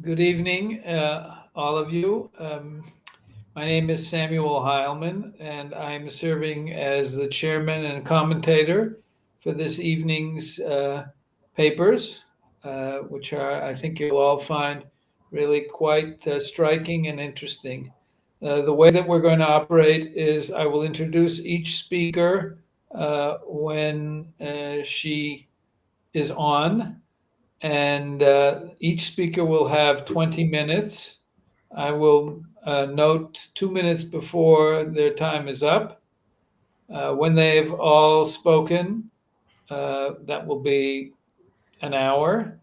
Good evening, all of you. My name is Samuel Heilman, and I'm serving as the chairman and commentator for this evening's papers, which are, I think you'll all find really quite striking and interesting. The way that we're going to operate is I will introduce each speaker when she is on, and each speaker will have 20 minutes. I will note 2 minutes before their time is up. When they've all spoken, that will be an hour.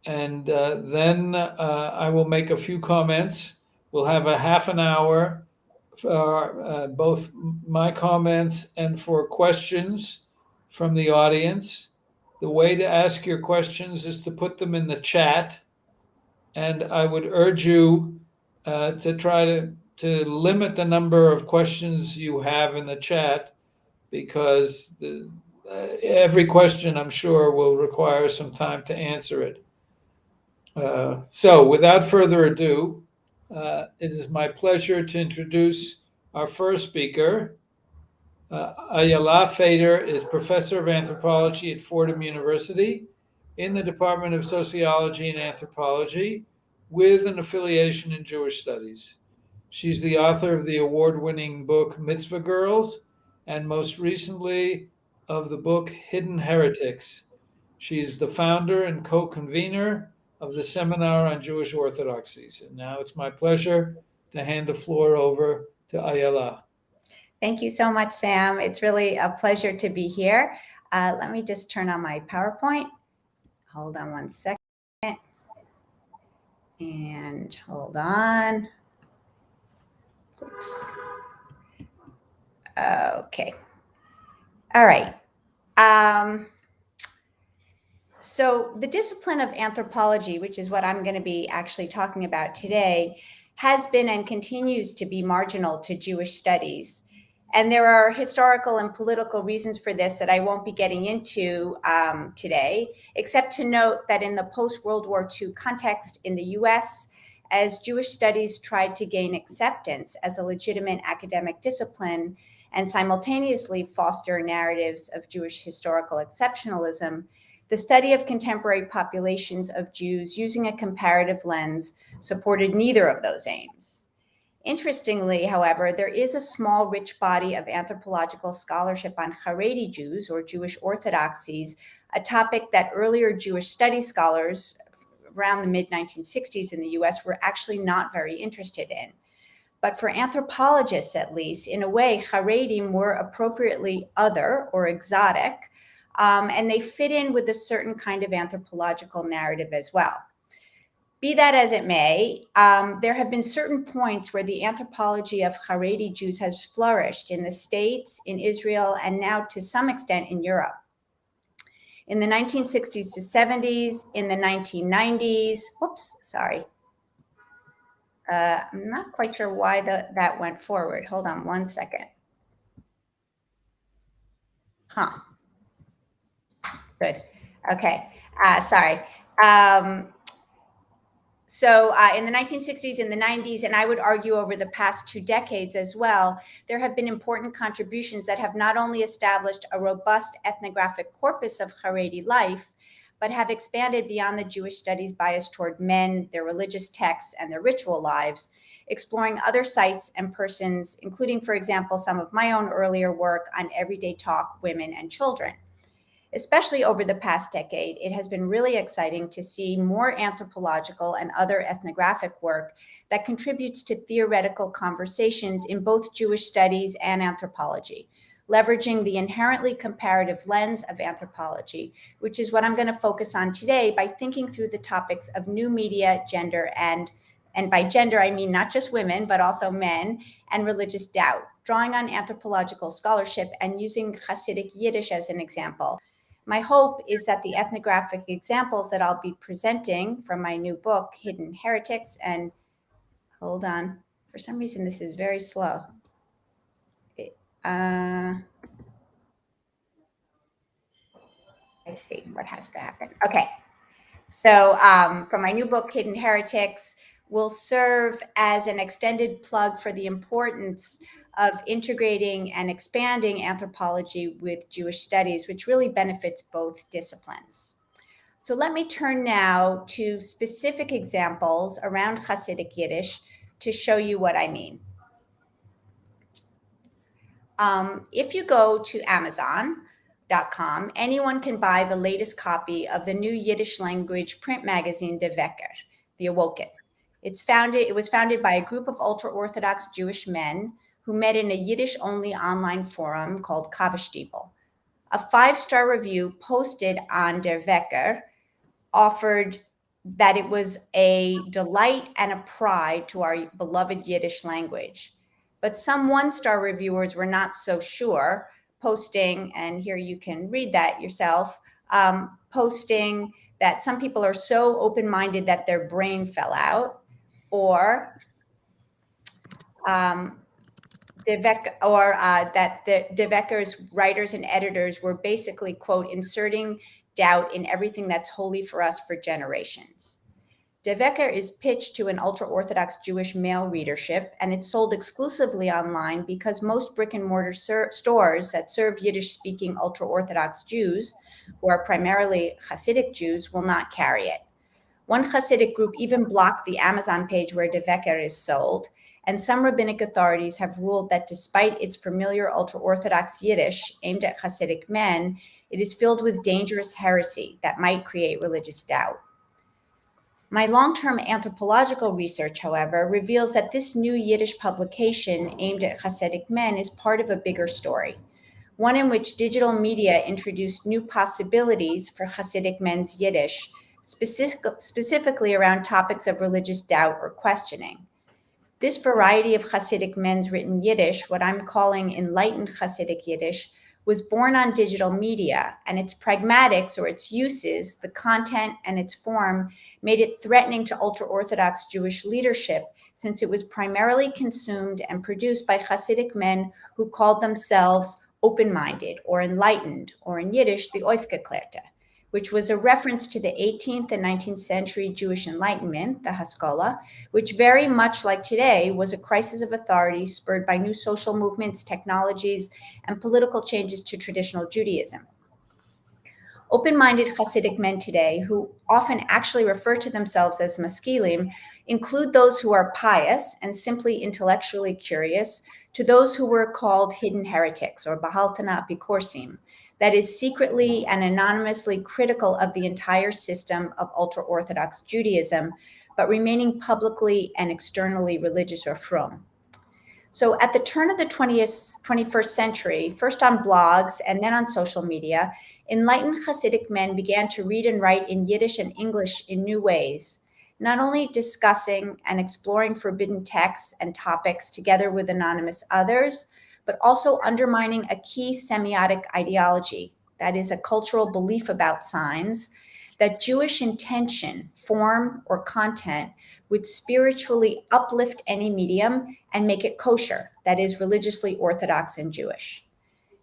And then I will make a few comments. We'll have a half an hour for both my comments and for questions from the audience. The way to ask your questions is to put them in the chat. And I would urge you to try to limit the number of questions you have in the chat, because every question, I'm sure, will require some time to answer it. So without further ado, it is my pleasure to introduce our first speaker. Ayala Fader is professor of anthropology at Fordham University in the Department of Sociology and Anthropology, with an affiliation in Jewish studies. She's the author of the award-winning book Mitzvah Girls, and most recently of the book Hidden Heretics. She's the founder and co-convener of the Seminar on Jewish Orthodoxies. And now it's my pleasure to hand the floor over to Ayala. Thank you so much, Sam. It's really a pleasure to be here. Let me just turn on my PowerPoint. Hold on one second. And hold on. Oops. Okay. All right. So the discipline of anthropology, which is what I'm going to be actually talking about today, has been and continues to be marginal to Jewish studies. And there are historical and political reasons for this that I won't be getting into today, except to note that in the post-World War II context in the US, as Jewish studies tried to gain acceptance as a legitimate academic discipline and simultaneously foster narratives of Jewish historical exceptionalism, the study of contemporary populations of Jews using a comparative lens supported neither of those aims. Interestingly, however, there is a small, rich body of anthropological scholarship on Haredi Jews, or Jewish orthodoxies, a topic that earlier Jewish studies scholars around the mid-1960s in the US were actually not very interested in. But for anthropologists, at least, in a way, Haredim were appropriately other or exotic, and they fit in with a certain kind of anthropological narrative as well. Be that as it may, there have been certain points where the anthropology of Haredi Jews has flourished in the States, in Israel, and now to some extent in Europe. In the 1960s to 70s, in the 1990s, I'm not quite sure why that went forward. Hold on one second. Good. Okay. Sorry. So in the 1960s and the 90s, and I would argue over the past 2 decades as well, there have been important contributions that have not only established a robust ethnographic corpus of Haredi life, but have expanded beyond the Jewish studies bias toward men, their religious texts, and their ritual lives, exploring other sites and persons, including, for example, some of my own earlier work on everyday talk, women, and children. Especially over the past decade, it has been really exciting to see more anthropological and other ethnographic work that contributes to theoretical conversations in both Jewish studies and anthropology, leveraging the inherently comparative lens of anthropology, which is what I'm going to focus on today by thinking through the topics of new media, gender, and by gender, I mean not just women, but also men, and religious doubt, drawing on anthropological scholarship and using Hasidic Yiddish as an example. My hope is that the ethnographic examples that I'll be presenting from my new book, Hidden Heretics, and hold on, for some reason this is very slow. I see what has to happen. Okay. So for my new book, Hidden Heretics, will serve as an extended plug for the importance of integrating and expanding anthropology with Jewish studies, which really benefits both disciplines. So let me turn now to specific examples around Hasidic Yiddish to show you what I mean. If you go to Amazon.com, anyone can buy the latest copy of the new Yiddish language print magazine, De Wecker, The Awoken. It was founded by a group of ultra-Orthodox Jewish men who met in a Yiddish-only online forum called Kavestiebel. A 5-star review posted on Der Wecker offered that it was a delight and a pride to our beloved Yiddish language. But some 1-star reviewers were not so sure, posting, and here you can read that yourself, posting that some people are so open-minded that their brain fell out, or that the De Wecker's writers and editors were basically, quote, inserting doubt in everything that's holy for us for generations. De Wecker is pitched to an ultra-Orthodox Jewish male readership, and it's sold exclusively online because most brick-and-mortar stores that serve Yiddish-speaking ultra-Orthodox Jews, who are primarily Hasidic Jews, will not carry it. One Hasidic group even blocked the Amazon page where De Wecker is sold, and some rabbinic authorities have ruled that despite its familiar ultra-Orthodox Yiddish aimed at Hasidic men, it is filled with dangerous heresy that might create religious doubt. My long-term anthropological research, however, reveals that this new Yiddish publication aimed at Hasidic men is part of a bigger story, one in which digital media introduced new possibilities for Hasidic men's Yiddish, specifically around topics of religious doubt or questioning. This variety of Hasidic men's written Yiddish, what I'm calling enlightened Hasidic Yiddish, was born on digital media, and its pragmatics, or its uses, the content and its form, made it threatening to ultra-Orthodox Jewish leadership, since it was primarily consumed and produced by Hasidic men who called themselves open-minded or enlightened, or in Yiddish, the Aufgeklärte, which was a reference to the 18th and 19th century Jewish Enlightenment, the Haskalah, which very much like today was a crisis of authority spurred by new social movements, technologies, and political changes to traditional Judaism. Open-minded Hasidic men today, who often actually refer to themselves as maskilim, include those who are pious and simply intellectually curious, to those who were called hidden heretics or Bahaltana Bikorsim, that is secretly and anonymously critical of the entire system of ultra-Orthodox Judaism, but remaining publicly and externally religious or frum. So at the turn of the 21st century, first on blogs and then on social media, enlightened Hasidic men began to read and write in Yiddish and English in new ways, not only discussing and exploring forbidden texts and topics together with anonymous others, but also undermining a key semiotic ideology, that is a cultural belief about signs, that Jewish intention, form, or content would spiritually uplift any medium and make it kosher, that is religiously Orthodox and Jewish.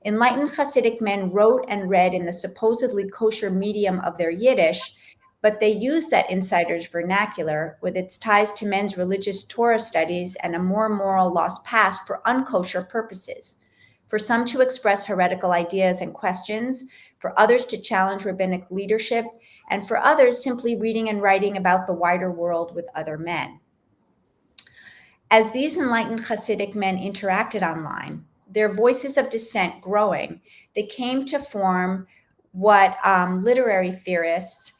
Enlightened Hasidic men wrote and read in the supposedly kosher medium of their Yiddish, but they used that insider's vernacular with its ties to men's religious Torah studies and a more moral lost past for unkosher purposes. For some to express heretical ideas and questions, for others to challenge rabbinic leadership, and for others simply reading and writing about the wider world with other men. As these enlightened Hasidic men interacted online, their voices of dissent growing, they came to form what literary theorists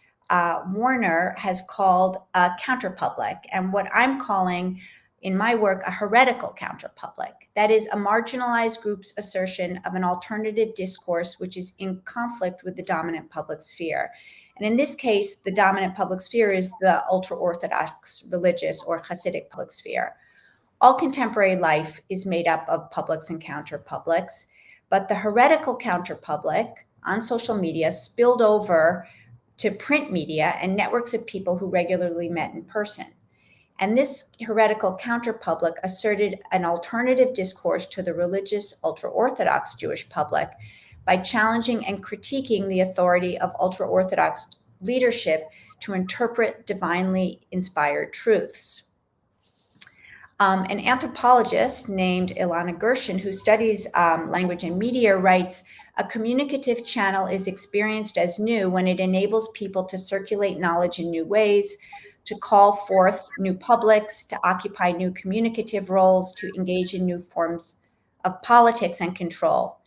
Warner has called a counterpublic, and what I'm calling in my work a heretical counterpublic. That is a marginalized group's assertion of an alternative discourse which is in conflict with the dominant public sphere. And in this case, the dominant public sphere is the ultra-Orthodox religious or Hasidic public sphere. All contemporary life is made up of publics and counterpublics, but the heretical counterpublic on social media spilled over to print media and networks of people who regularly met in person. And this heretical counterpublic asserted an alternative discourse to the religious ultra-Orthodox Jewish public by challenging and critiquing the authority of ultra-Orthodox leadership to interpret divinely inspired truths. An anthropologist named Ilana Gershon, who studies language and media, writes, "A communicative channel is experienced as new when it enables people to circulate knowledge in new ways, to call forth new publics, to occupy new communicative roles, to engage in new forms of politics and control.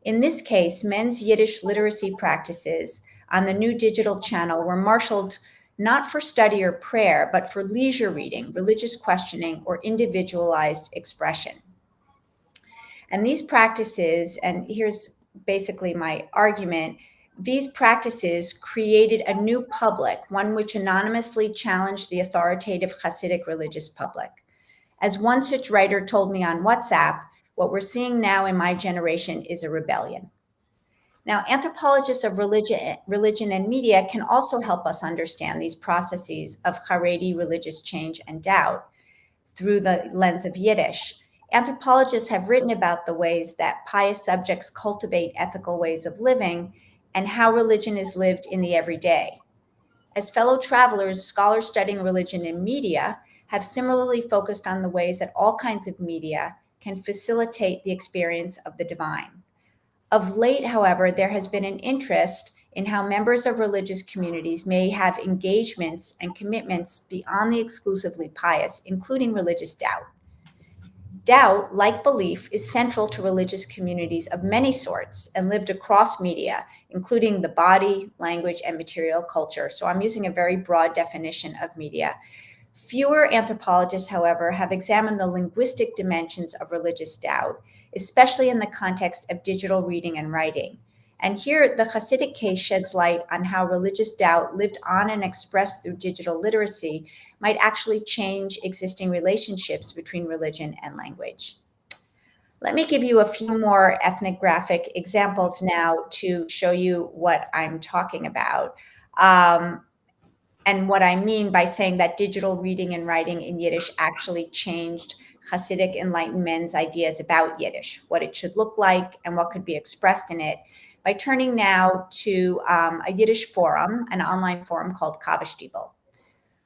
In this case, men's Yiddish literacy practices on the new digital channel were marshaled not for study or prayer, but for leisure reading, religious questioning, or individualized expression." And these practices, and here's basically my argument, these practices created a new public, one which anonymously challenged the authoritative Hasidic religious public. As one such writer told me on WhatsApp, "What we're seeing now in my generation is a rebellion." Now, anthropologists of religion and media can also help us understand these processes of Haredi religious change and doubt through the lens of Yiddish. Anthropologists have written about the ways that pious subjects cultivate ethical ways of living and how religion is lived in the everyday. As fellow travelers, scholars studying religion and media have similarly focused on the ways that all kinds of media can facilitate the experience of the divine. Of late, however, there has been an interest in how members of religious communities may have engagements and commitments beyond the exclusively pious, including religious doubt. Doubt, like belief, is central to religious communities of many sorts and lived across media, including the body, language, and material culture. So I'm using a very broad definition of media. Fewer anthropologists, however, have examined the linguistic dimensions of religious doubt, especially in the context of digital reading and writing. And here, the Hasidic case sheds light on how religious doubt lived on and expressed through digital literacy might actually change existing relationships between religion and language. Let me give you a few more ethnographic examples now to show you what I'm talking about. And what I mean by saying that digital reading and writing in Yiddish actually changed Hasidic enlightened men's ideas about Yiddish, what it should look like and what could be expressed in it, by turning now to a Yiddish forum, an online forum called Kavashtibel.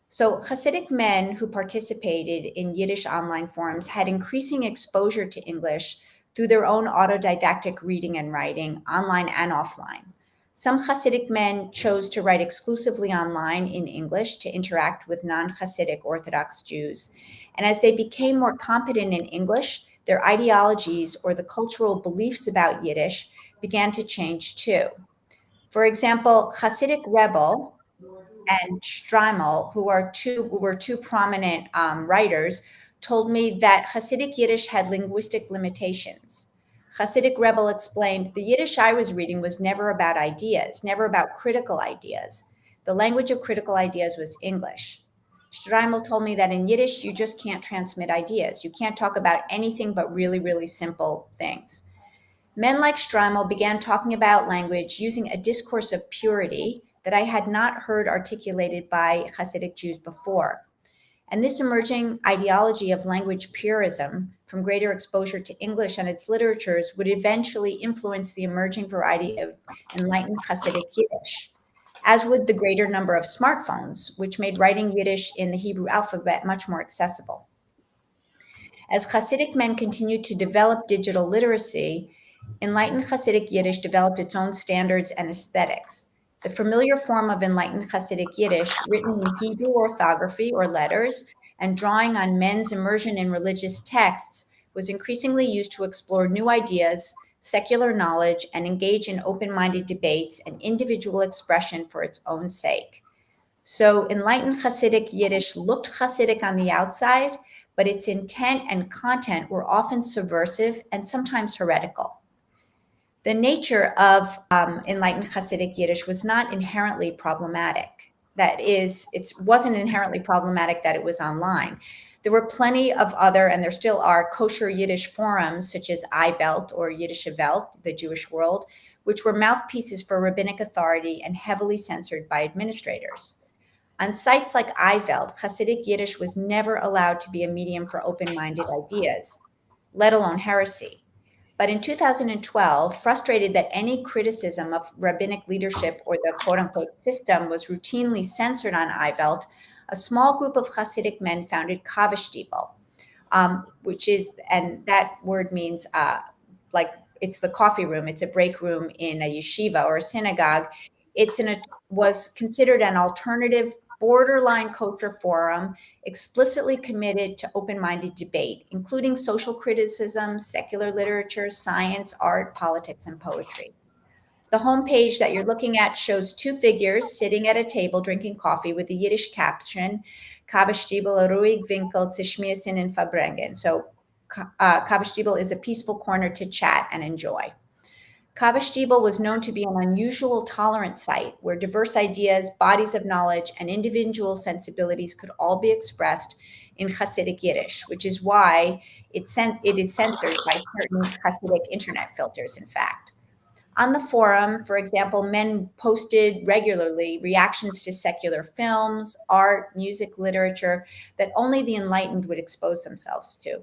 So Hasidic men who participated in Yiddish online forums had increasing exposure to English through their own autodidactic reading and writing, online and offline. Some Hasidic men chose to write exclusively online in English to interact with non-Hasidic Orthodox Jews. And as they became more competent in English, their ideologies or the cultural beliefs about Yiddish began to change too. For example, Hasidic Rebel and Streimel, who were two prominent writers, told me that Hasidic Yiddish had linguistic limitations. Hasidic Rebel explained, "The Yiddish I was reading was never about ideas, never about critical ideas. The language of critical ideas was English." Streimel told me that in Yiddish, you just can't transmit ideas. You can't talk about anything but really, really simple things. Men like Streimel began talking about language using a discourse of purity that I had not heard articulated by Hasidic Jews before. And this emerging ideology of language purism from greater exposure to English and its literatures would eventually influence the emerging variety of enlightened Hasidic Yiddish, as would the greater number of smartphones, which made writing Yiddish in the Hebrew alphabet much more accessible. As Hasidic men continued to develop digital literacy, enlightened Hasidic Yiddish developed its own standards and aesthetics. The familiar form of enlightened Hasidic Yiddish, written in Hebrew orthography or letters and drawing on men's immersion in religious texts, was increasingly used to explore new ideas, secular knowledge, and engage in open-minded debates and individual expression for its own sake. So enlightened Hasidic Yiddish looked Hasidic on the outside, but its intent and content were often subversive and sometimes heretical. The nature of enlightened Hasidic Yiddish was not inherently problematic. That is, it wasn't inherently problematic that it was online. There were plenty of other, and there still are, kosher Yiddish forums such as iWelt or Yiddische Welt, the Jewish world, which were mouthpieces for rabbinic authority and heavily censored by administrators. On sites like iWelt, Hasidic Yiddish was never allowed to be a medium for open-minded ideas, let alone heresy. But in 2012, frustrated that any criticism of rabbinic leadership or the quote-unquote system was routinely censored on iWelt, a small group of Hasidic men founded Kavashtibel, which is, and that word means like it's the coffee room, it's a break room in a yeshiva or a synagogue. Was considered an alternative borderline kosher forum, explicitly committed to open-minded debate, including social criticism, secular literature, science, art, politics, and poetry. The homepage that you're looking at shows two figures sitting at a table drinking coffee with the Yiddish caption, Kavashtibel ruhig winkel zu schmissen und verbringen. So Kavashtibel is a peaceful corner to chat and enjoy. Kavashtibel was known to be an unusual tolerant site where diverse ideas, bodies of knowledge, and individual sensibilities could all be expressed in Hasidic Yiddish, which is why it is censored by certain Hasidic internet filters, in fact. On the forum, for example, men posted regularly reactions to secular films, art, music, literature that only the enlightened would expose themselves to.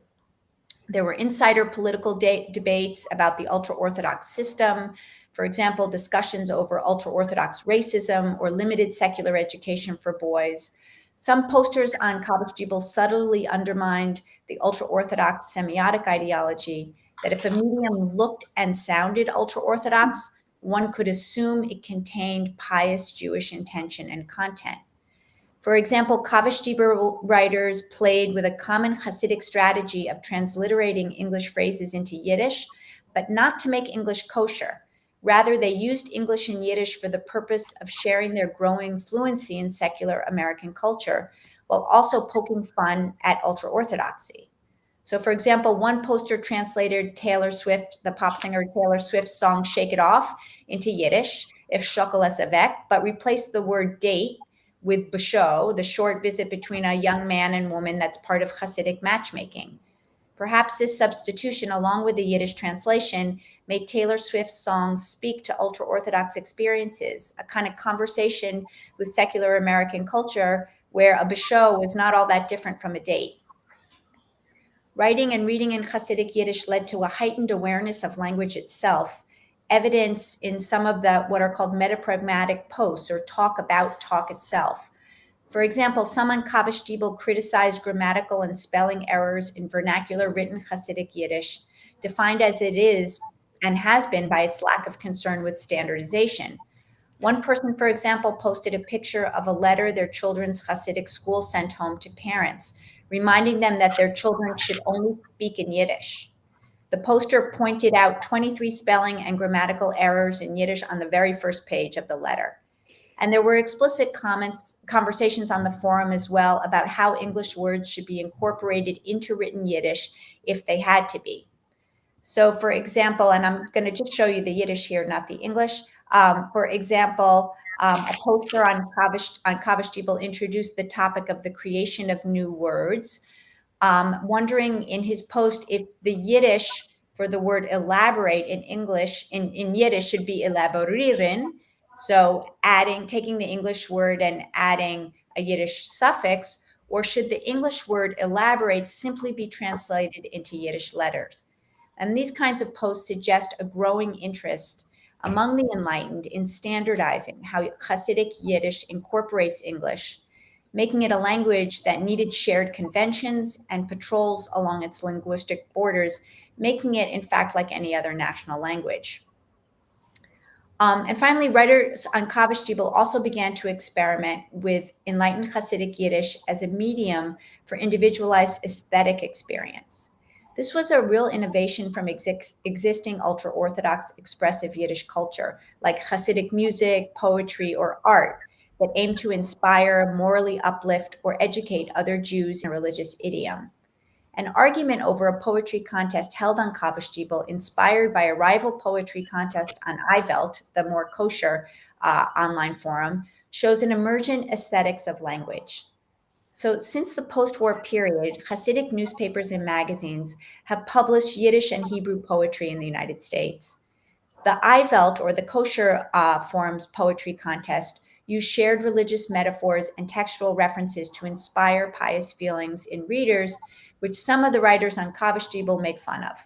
There were insider political debates about the ultra-Orthodox system, for example, discussions over ultra-Orthodox racism or limited secular education for boys. Some posters on Kavashtibel subtly undermined the ultra-Orthodox semiotic ideology that if a medium looked and sounded ultra-Orthodox, one could assume it contained pious Jewish intention and content. For example, Kavashtibel writers played with a common Hasidic strategy of transliterating English phrases into Yiddish, but not to make English kosher. Rather, they used English and Yiddish for the purpose of sharing their growing fluency in secular American culture, while also poking fun at ultra-Orthodoxy. So, for example, one poster translated Taylor Swift, the pop singer Taylor Swift's song Shake It Off into Yiddish, Ich schockel es weg, but replaced the word date with basho, the short visit between a young man and woman that's part of Hasidic matchmaking. Perhaps this substitution, along with the Yiddish translation, made Taylor Swift's songs speak to ultra-Orthodox experiences, a kind of conversation with secular American culture where a basho was not all that different from a date. Writing and reading in Hasidic Yiddish led to a heightened awareness of language itself, evidence in some of the what are called metapragmatic posts or talk about talk itself. For example, some on Kavashtibel criticized grammatical and spelling errors in vernacular written Hasidic Yiddish, defined as it is and has been by its lack of concern with standardization. One person, for example, posted a picture of a letter their children's Hasidic school sent home to parents, reminding them that their children should only speak in Yiddish. The poster pointed out 23 spelling and grammatical errors in Yiddish on the very first page of the letter. And there were explicit conversations on the forum as well about how English words should be incorporated into written Yiddish if they had to be. So for example, and I'm going to just show you the Yiddish here, not the English. For example, a poster on Kavashtibel introduced the topic of the creation of new words, wondering in his post if the Yiddish for the word elaborate in English, in Yiddish should be elaborieren. So taking the English word and adding a Yiddish suffix, or should the English word elaborate simply be translated into Yiddish letters? And these kinds of posts suggest a growing interest among the enlightened in standardizing how Hasidic Yiddish incorporates English, making it a language that needed shared conventions and patrols along its linguistic borders, making it, in fact, like any other national language. And finally, writers on Kavashtibel also began to experiment with enlightened Hasidic Yiddish as a medium for individualized aesthetic experience. This was a real innovation from existing ultra-Orthodox expressive Yiddish culture, like Hasidic music, poetry, or art, that aimed to inspire, morally uplift, or educate other Jews in a religious idiom. An argument over a poetry contest held on Kavashtibel, inspired by a rival poetry contest on iWelt, the more kosher online forum, shows an emergent aesthetics of language. So since the post-war period, Hasidic newspapers and magazines have published Yiddish and Hebrew poetry in the United States. The iWelt, or the kosher forum's poetry contest, use shared religious metaphors and textual references to inspire pious feelings in readers, which some of the writers on Kavashtibel make fun of.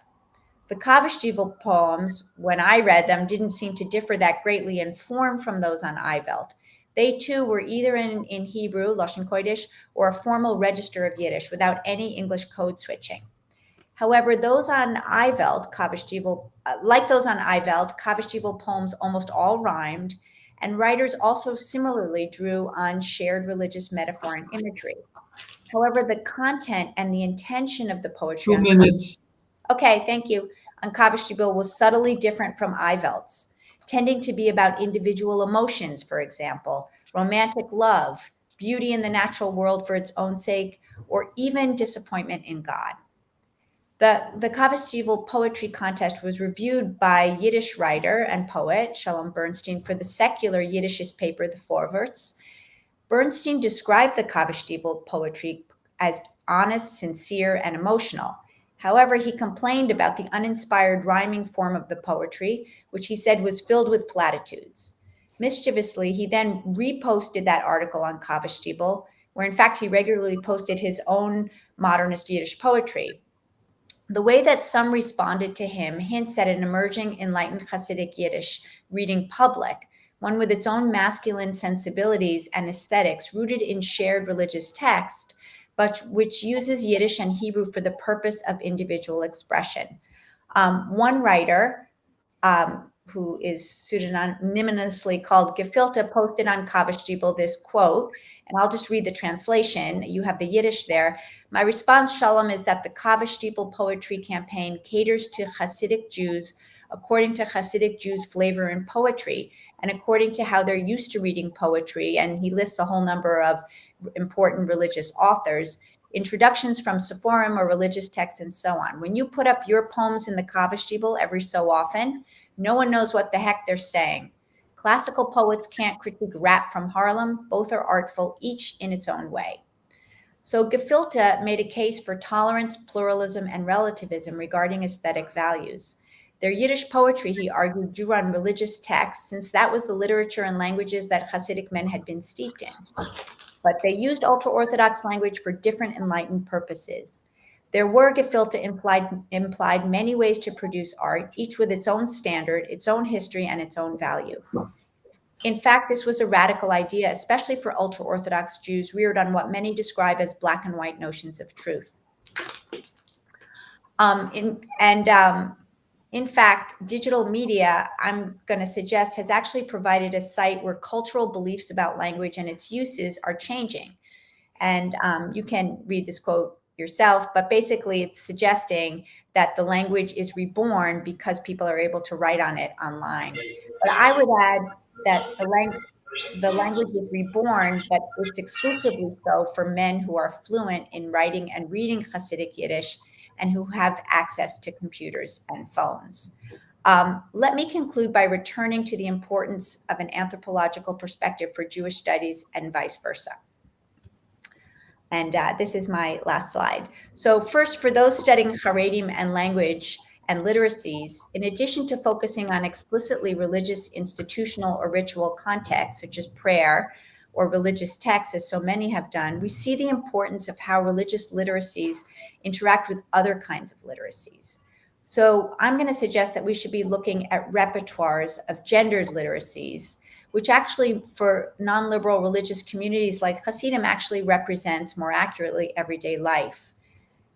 The Kavashtival poems, when I read them, didn't seem to differ that greatly in form from those on Eivelt. They too were either in Hebrew, Lashon Kodesh, or a formal register of Yiddish without any English code switching. However, those on Eivelt, Kavashtival poems almost all rhymed, and writers also similarly drew on shared religious metaphor and imagery. However, the content and the intention of the poetry 2 minutes. Okay, thank you. On Kavashtival was subtly different from Eivelt's, tending to be about individual emotions, for example, romantic love, beauty in the natural world for its own sake, or even disappointment in God. The Kavashtival poetry contest was reviewed by Yiddish writer and poet Shalom Bernstein for the secular Yiddishist paper, The Vorwärts. Bernstein described the Kavashtival poetry as honest, sincere, and emotional. However, he complained about the uninspired rhyming form of the poetry, which he said was filled with platitudes. Mischievously, he then reposted that article on Kavashtival, where in fact he regularly posted his own modernist Yiddish poetry. The way that some responded to him hints at an emerging enlightened Hasidic Yiddish reading public, one with its own masculine sensibilities and aesthetics rooted in shared religious text, but which uses Yiddish and Hebrew for the purpose of individual expression. One writer, who is pseudonymously called Gefilta, posted on Kavashtival this quote, and I'll just read the translation. You have the Yiddish there. My response, Shalom, is that the Kavashtival poetry campaign caters to Hasidic Jews according to Hasidic Jews' flavor in poetry and according to how they're used to reading poetry. And he lists a whole number of important religious authors, introductions from Sephorim or religious texts, and so on. When you put up your poems in the Kavashtival every so often, no one knows what the heck they're saying. Classical poets can't critique rap from Harlem. Both are artful, each in its own way. So Gefilta made a case for tolerance, pluralism, and relativism regarding aesthetic values. Their Yiddish poetry, he argued, drew on religious texts, since that was the literature and languages that Hasidic men had been steeped in. But they used Ultra-Orthodox language for different enlightened purposes. There were, Gefilta implied many ways to produce art, each with its own standard, its own history, and its own value. In fact, this was a radical idea, especially for ultra-Orthodox Jews reared on what many describe as black and white notions of truth. In fact, digital media, I'm going to suggest, has actually provided a site where cultural beliefs about language and its uses are changing. And you can read this quote yourself, but basically it's suggesting that the language is reborn because people are able to write on it online. But I would add that the language is reborn, but it's exclusively so for men who are fluent in writing and reading Hasidic Yiddish and who have access to computers and phones. Let me conclude by returning to the importance of an anthropological perspective for Jewish studies and vice versa. And this is my last slide. So first, for those studying Haredim and language and literacies, in addition to focusing on explicitly religious, institutional, or ritual contexts, such as prayer or religious texts, as so many have done, we see the importance of how religious literacies interact with other kinds of literacies. So I'm going to suggest that we should be looking at repertoires of gendered literacies, which actually for non-liberal religious communities like Hasidim actually represents more accurately everyday life.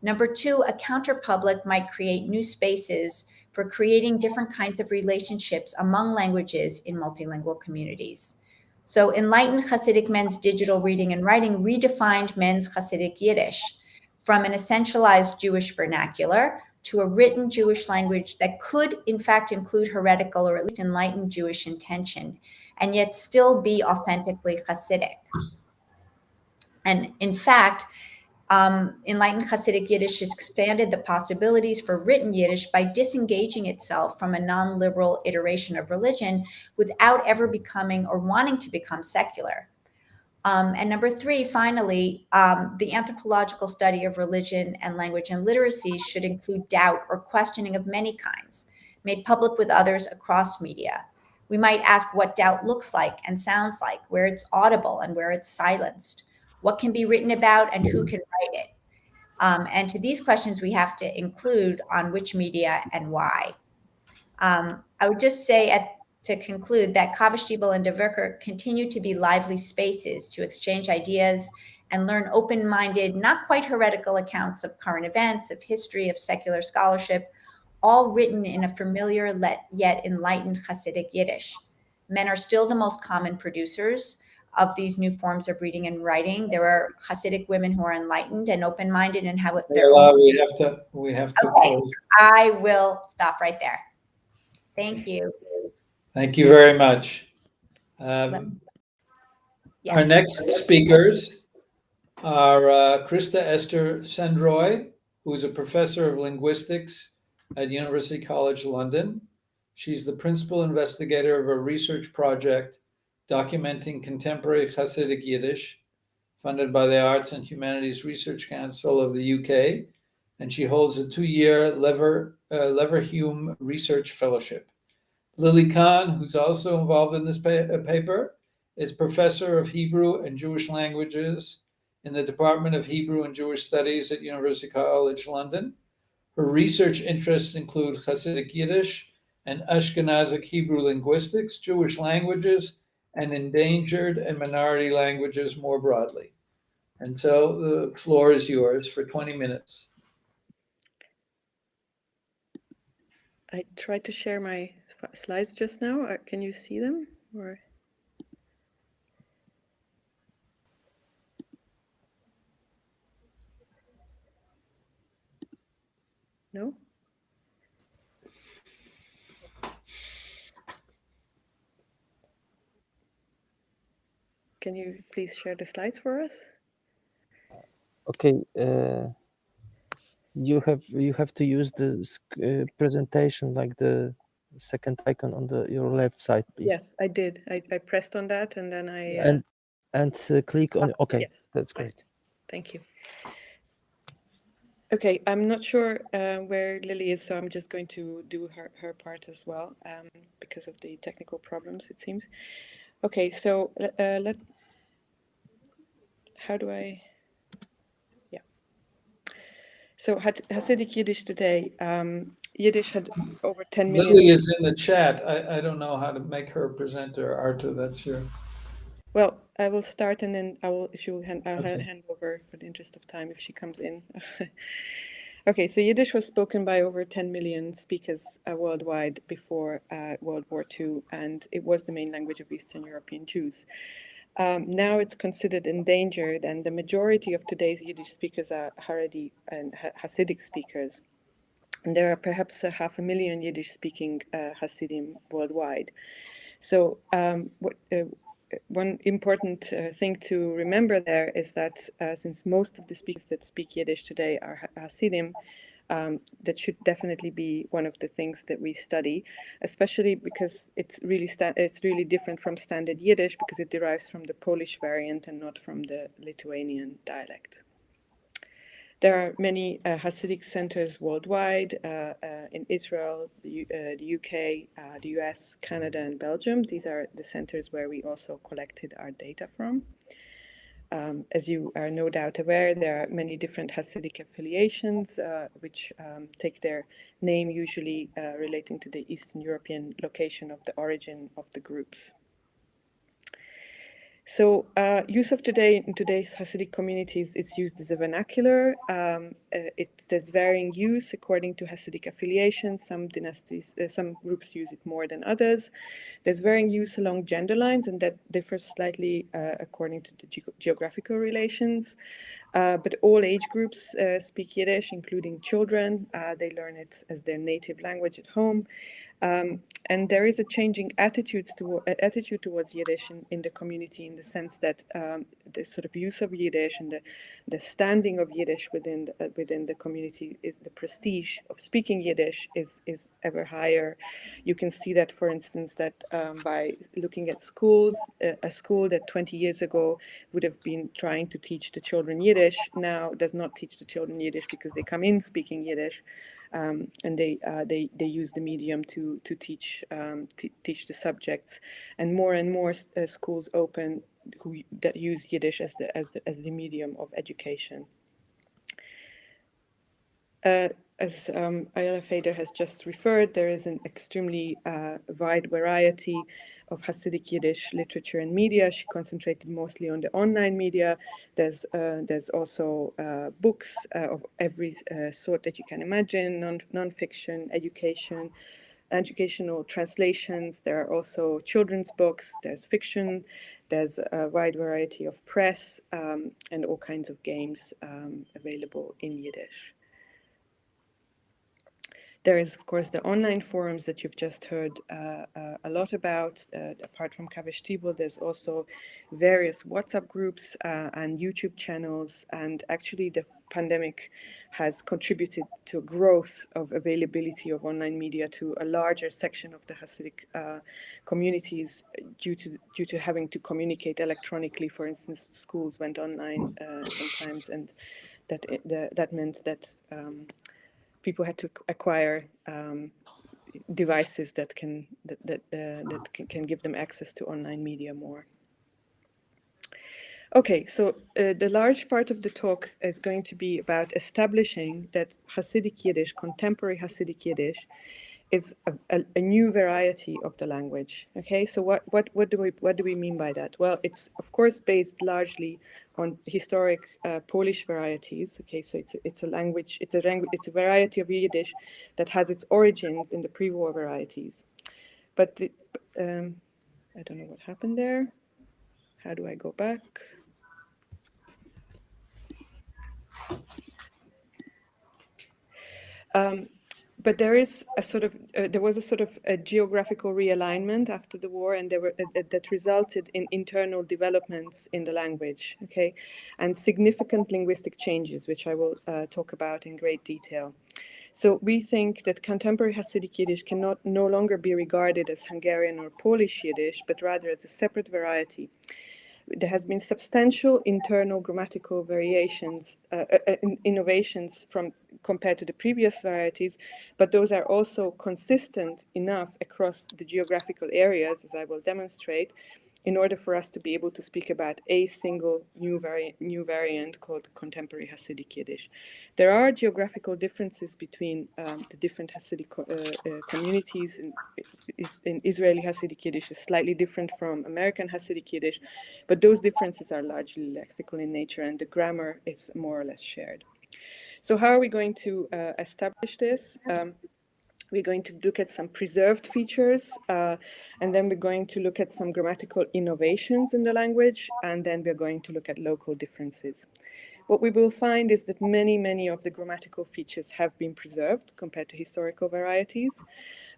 Number two, a counterpublic might create new spaces for creating different kinds of relationships among languages in multilingual communities. So enlightened Hasidic men's digital reading and writing redefined men's Hasidic Yiddish from an essentialized Jewish vernacular to a written Jewish language that could in fact include heretical or at least enlightened Jewish intention, and yet still be authentically Hasidic. And in fact, enlightened Hasidic Yiddish has expanded the possibilities for written Yiddish by disengaging itself from a non-liberal iteration of religion without ever becoming or wanting to become secular. And number three, finally, the anthropological study of religion and language and literacy should include doubt or questioning of many kinds, made public with others across media. We might ask what doubt looks like and sounds like, where it's audible and where it's silenced, what can be written about and who can write it. And to these questions, we have to include on which media and why. I would just say to conclude that Kavestiebel and De Werker continue to be lively spaces to exchange ideas and learn open-minded, not quite heretical accounts of current events, of history, of secular scholarship, all written in a familiar yet enlightened Hasidic Yiddish. Men are still the most common producers of these new forms of reading and writing. There are Hasidic women who are enlightened and open-minded and have their Ayala, own. we have to Okay, close. I will stop right there. Thank you. Thank you very much. Yeah. Our next speakers are Kriszta Eszter Szendrői, who is a professor of linguistics at University College London. She's the principal investigator of a research project documenting contemporary Hasidic Yiddish, funded by the Arts and Humanities Research Council of the UK, and she holds a 2-year Leverhulme Research Fellowship. Lily Kahn, who's also involved in this paper, is professor of Hebrew and Jewish languages in the Department of Hebrew and Jewish Studies at University College London. Her research interests include Hasidic Yiddish and Ashkenazic Hebrew linguistics, Jewish languages, and endangered and minority languages more broadly. And so the floor is yours for 20 minutes. I tried to share my slides just now. Can you see them? Or no? Can you please share the slides for us? Okay, you have to use the presentation, like the second icon on your left side, please. Yes, I did. I pressed on that and then I and click on. Okay, yes, that's great. Thank you. Okay, I'm not sure where Lily is, so I'm just going to do her part as well because of the technical problems, it seems. Okay, so how do I? Yeah. So Hasidic Yiddish today. Yiddish had over 10 million. Lily is in the chat. I don't know how to make her a presenter. Artur, that's your. Well, I will start and then I'll hand over for the interest of time if she comes in. Okay, so Yiddish was spoken by over 10 million speakers worldwide before World War II, and it was the main language of Eastern European Jews. Now it's considered endangered, and the majority of today's Yiddish speakers are Haredi and Hasidic speakers. And there are perhaps 500,000 Yiddish-speaking Hasidim worldwide. So one important thing to remember there is that since most of the speakers that speak Yiddish today are Hasidim, that should definitely be one of the things that we study, especially because it's really different from standard Yiddish because it derives from the Polish variant and not from the Lithuanian dialect. There are many Hasidic centers worldwide in Israel, the UK, the US, Canada, and Belgium. These are the centers where we also collected our data from. As you are no doubt aware, there are many different Hasidic affiliations which take their name usually relating to the Eastern European location of the origin of the groups. So use of today in today's Hasidic communities is used as a vernacular. There's varying use according to Hasidic affiliations. Some dynasties, some groups use it more than others. There's varying use along gender lines, and that differs slightly according to the geographical relations. But all age groups speak Yiddish, including children. They learn it as their native language at home. And there is a changing attitude towards Yiddish in the community, in the sense that the sort of use of Yiddish and the standing of Yiddish within the community, is the prestige of speaking Yiddish is ever higher. You can see that, for instance, that by looking at schools, a school that 20 years ago would have been trying to teach the children Yiddish now does not teach the children Yiddish because they come in speaking Yiddish. And they use the medium to teach the subjects, and more schools open that use Yiddish as the medium of education. As Ayala Fader has just referred, there is an extremely wide variety of Hasidic Yiddish literature and media. She concentrated mostly on the online media. There's also books of every sort that you can imagine, non-fiction, educational translations. There are also children's books, there's fiction, there's a wide variety of press, and all kinds of games available in Yiddish. There is, of course, the online forums that you've just heard a lot about. Apart from Kavish Tibul, there's also various WhatsApp groups and YouTube channels. And actually, the pandemic has contributed to growth of availability of online media to a larger section of the Hasidic communities due to having to communicate electronically. For instance, schools went online sometimes, and that meant that people had to acquire devices that can give them access to online media more. Okay, so the large part of the talk is going to be about establishing that Hasidic Yiddish, contemporary Hasidic Yiddish, is a new variety of the language. Okay, so what do we mean by that? Well, it's of course based largely on historic Polish varieties. Okay, so it's a variety of Yiddish that has its origins in the pre-war varieties. But I don't know what happened there. How do I go back? But there is a sort of there was a sort of a geographical realignment after the war, and that resulted in internal developments in the language, okay, and significant linguistic changes, which I will talk about in great detail. So we think that contemporary Hasidic Yiddish cannot no longer be regarded as Hungarian or Polish Yiddish, but rather as a separate variety. There has been substantial internal grammatical variations, innovations compared to the previous varieties, but those are also consistent enough across the geographical areas, as I will demonstrate, in order for us to be able to speak about a single new variant called contemporary Hasidic Yiddish. There are geographical differences between the different Hasidic communities. In Israeli Hasidic Yiddish is slightly different from American Hasidic Yiddish, but those differences are largely lexical in nature, and the grammar is more or less shared. So how are we going to establish this? We're going to look at some preserved features, and then we're going to look at some grammatical innovations in the language, and then we're going to look at local differences. What we will find is that many of the grammatical features have been preserved compared to historical varieties.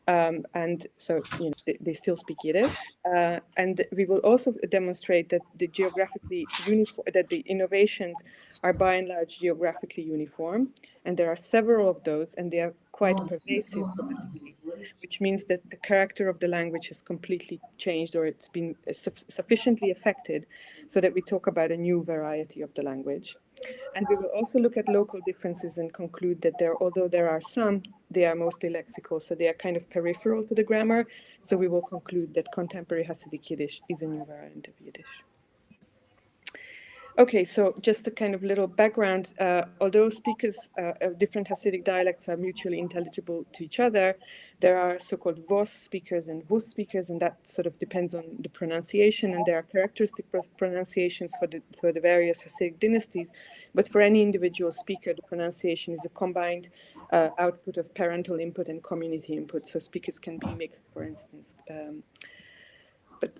And so, you know, they still speak Yiddish. And we will also demonstrate that that the innovations are by and large geographically uniform. And there are several of those, and they are quite pervasive grammatically, which means that the character of the language has completely changed, or it's been sufficiently affected so that we talk about a new variety of the language. And we will also look at local differences and conclude that although there are some, they are mostly lexical, so they are kind of peripheral to the grammar. So we will conclude that contemporary Hasidic Yiddish is a new variant of Yiddish. Okay, so just a kind of little background. Although speakers of different Hasidic dialects are mutually intelligible to each other, there are so-called Vos speakers and Vus speakers, and that sort of depends on the pronunciation, and there are characteristic pronunciations for the various Hasidic dynasties. But for any individual speaker, the pronunciation is a combined output of parental input and community input. So speakers can be mixed, for instance.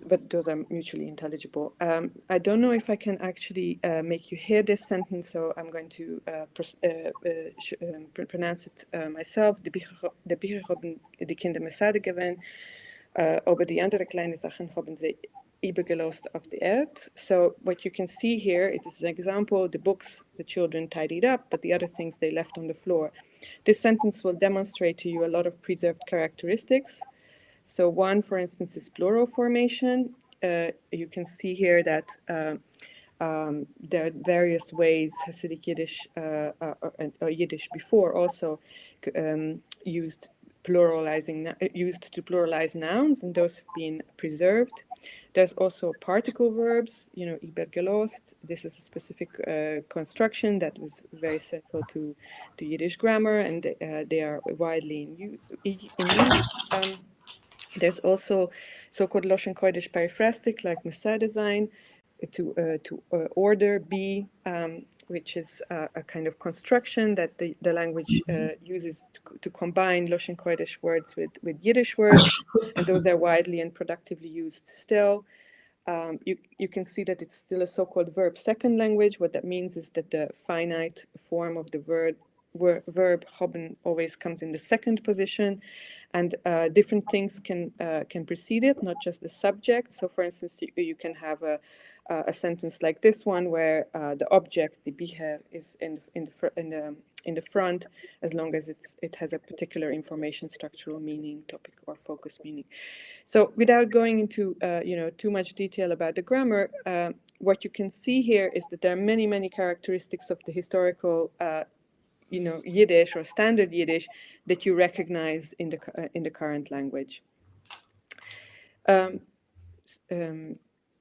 But those are mutually intelligible. I don't know if I can actually make you hear this sentence, so I'm going to pronounce it myself. De Bücher haben die Kinder Messade gewählt, aber die andere kleine Sachen haben sie übergelost auf die Erde. So what you can see here is an example. The books the children tidied up, but the other things they left on the floor. This sentence will demonstrate to you a lot of preserved characteristics. So one, for instance, is plural formation. You can see here that there are various ways Hasidic Yiddish or Yiddish before also used used to pluralize nouns, and those have been preserved. There's also particle verbs, übergelost. This is a specific construction that was very central to Yiddish grammar, and they are widely in use. There's also so-called Lashon Kodesh periphrastic, like Messiah design, to order, be, which is a kind of construction that the language uses to combine Lashon Kodesh words with Yiddish words, and those are widely and productively used still. You can see that it's still a so-called verb second language. What that means is that the finite form of the verb haben always comes in the second position, and different things can precede it, not just the subject. So, for instance, you can have a sentence like this one, where the object, the biher, is in the front, as long as it has a particular information, structural meaning, topic, or focus meaning. So, without going into too much detail about the grammar, what you can see here is that there are many characteristics of the historical Yiddish or standard Yiddish that you recognize in the current language.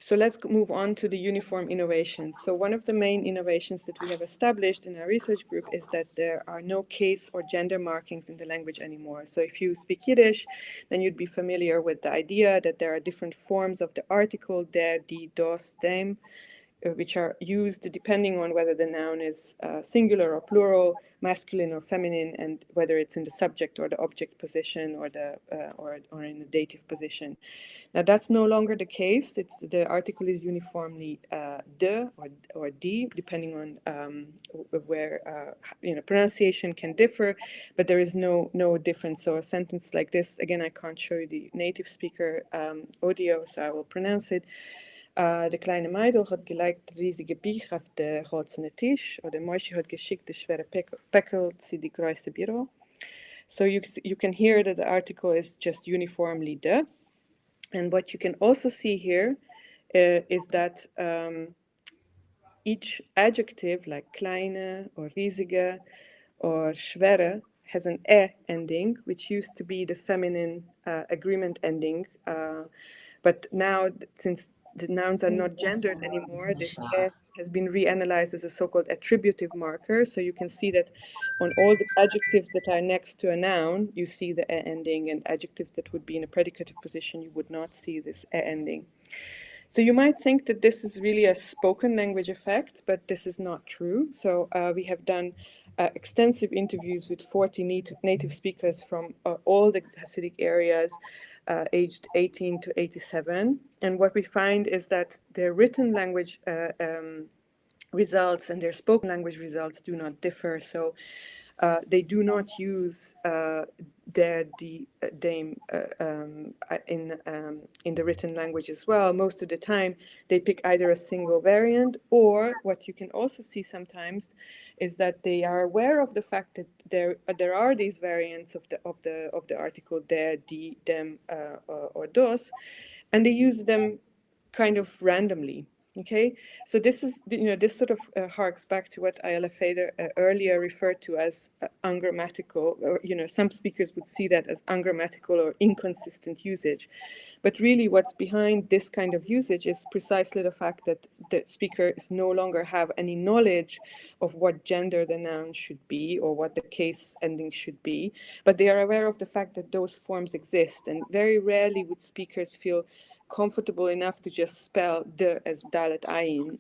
So let's move on to the uniform innovations. So one of the main innovations that we have established in our research group is that there are no case or gender markings in the language anymore. So if you speak Yiddish, then you'd be familiar with the idea that there are different forms of the article, der, die, das, dem, which are used depending on whether the noun is singular or plural, masculine or feminine, and whether it's in the subject or the object position, or or in the dative position. Now that's no longer the case. The article is uniformly de or die, depending on where pronunciation can differ, but there is no difference. So a sentence like this, again, I can't show you the native speaker audio, so I will pronounce it. De kleine Meidel hat gelegt riesige Biech auf de holzene Tisch, oder Moishe hat geschickt de schwere Peckel zu die große Büro. So you can hear that the article is just uniformly de. And what you can also see here is that each adjective, like kleine or riesige or schwere, has an e ending, which used to be the feminine agreement ending. But now, since the nouns are not gendered anymore, this e has been reanalyzed as a so-called attributive marker. So you can see that on all the adjectives that are next to a noun, you see the e ending, and adjectives that would be in a predicative position, you would not see this e ending. So you might think that this is really a spoken language effect, but this is not true. So we have done extensive interviews with 40 native speakers from all the Hasidic areas, aged 18 to 87. And what we find is that their written language results and their spoken language results do not differ. So they do not use der, die, dem in the written language as well. Most of the time, they pick either a single variant, or what you can also see sometimes is that they are aware of the fact that there are these variants of the article der, die, dem, or das, and they use them kind of randomly. Okay, so this is, this sort of harks back to what Ayala earlier referred to as ungrammatical, or, some speakers would see that as ungrammatical or inconsistent usage. But really what's behind this kind of usage is precisely the fact that the speakers no longer have any knowledge of what gender the noun should be or what the case ending should be, but they are aware of the fact that those forms exist, and very rarely would speakers feel comfortable enough to just spell de as dalet ayin.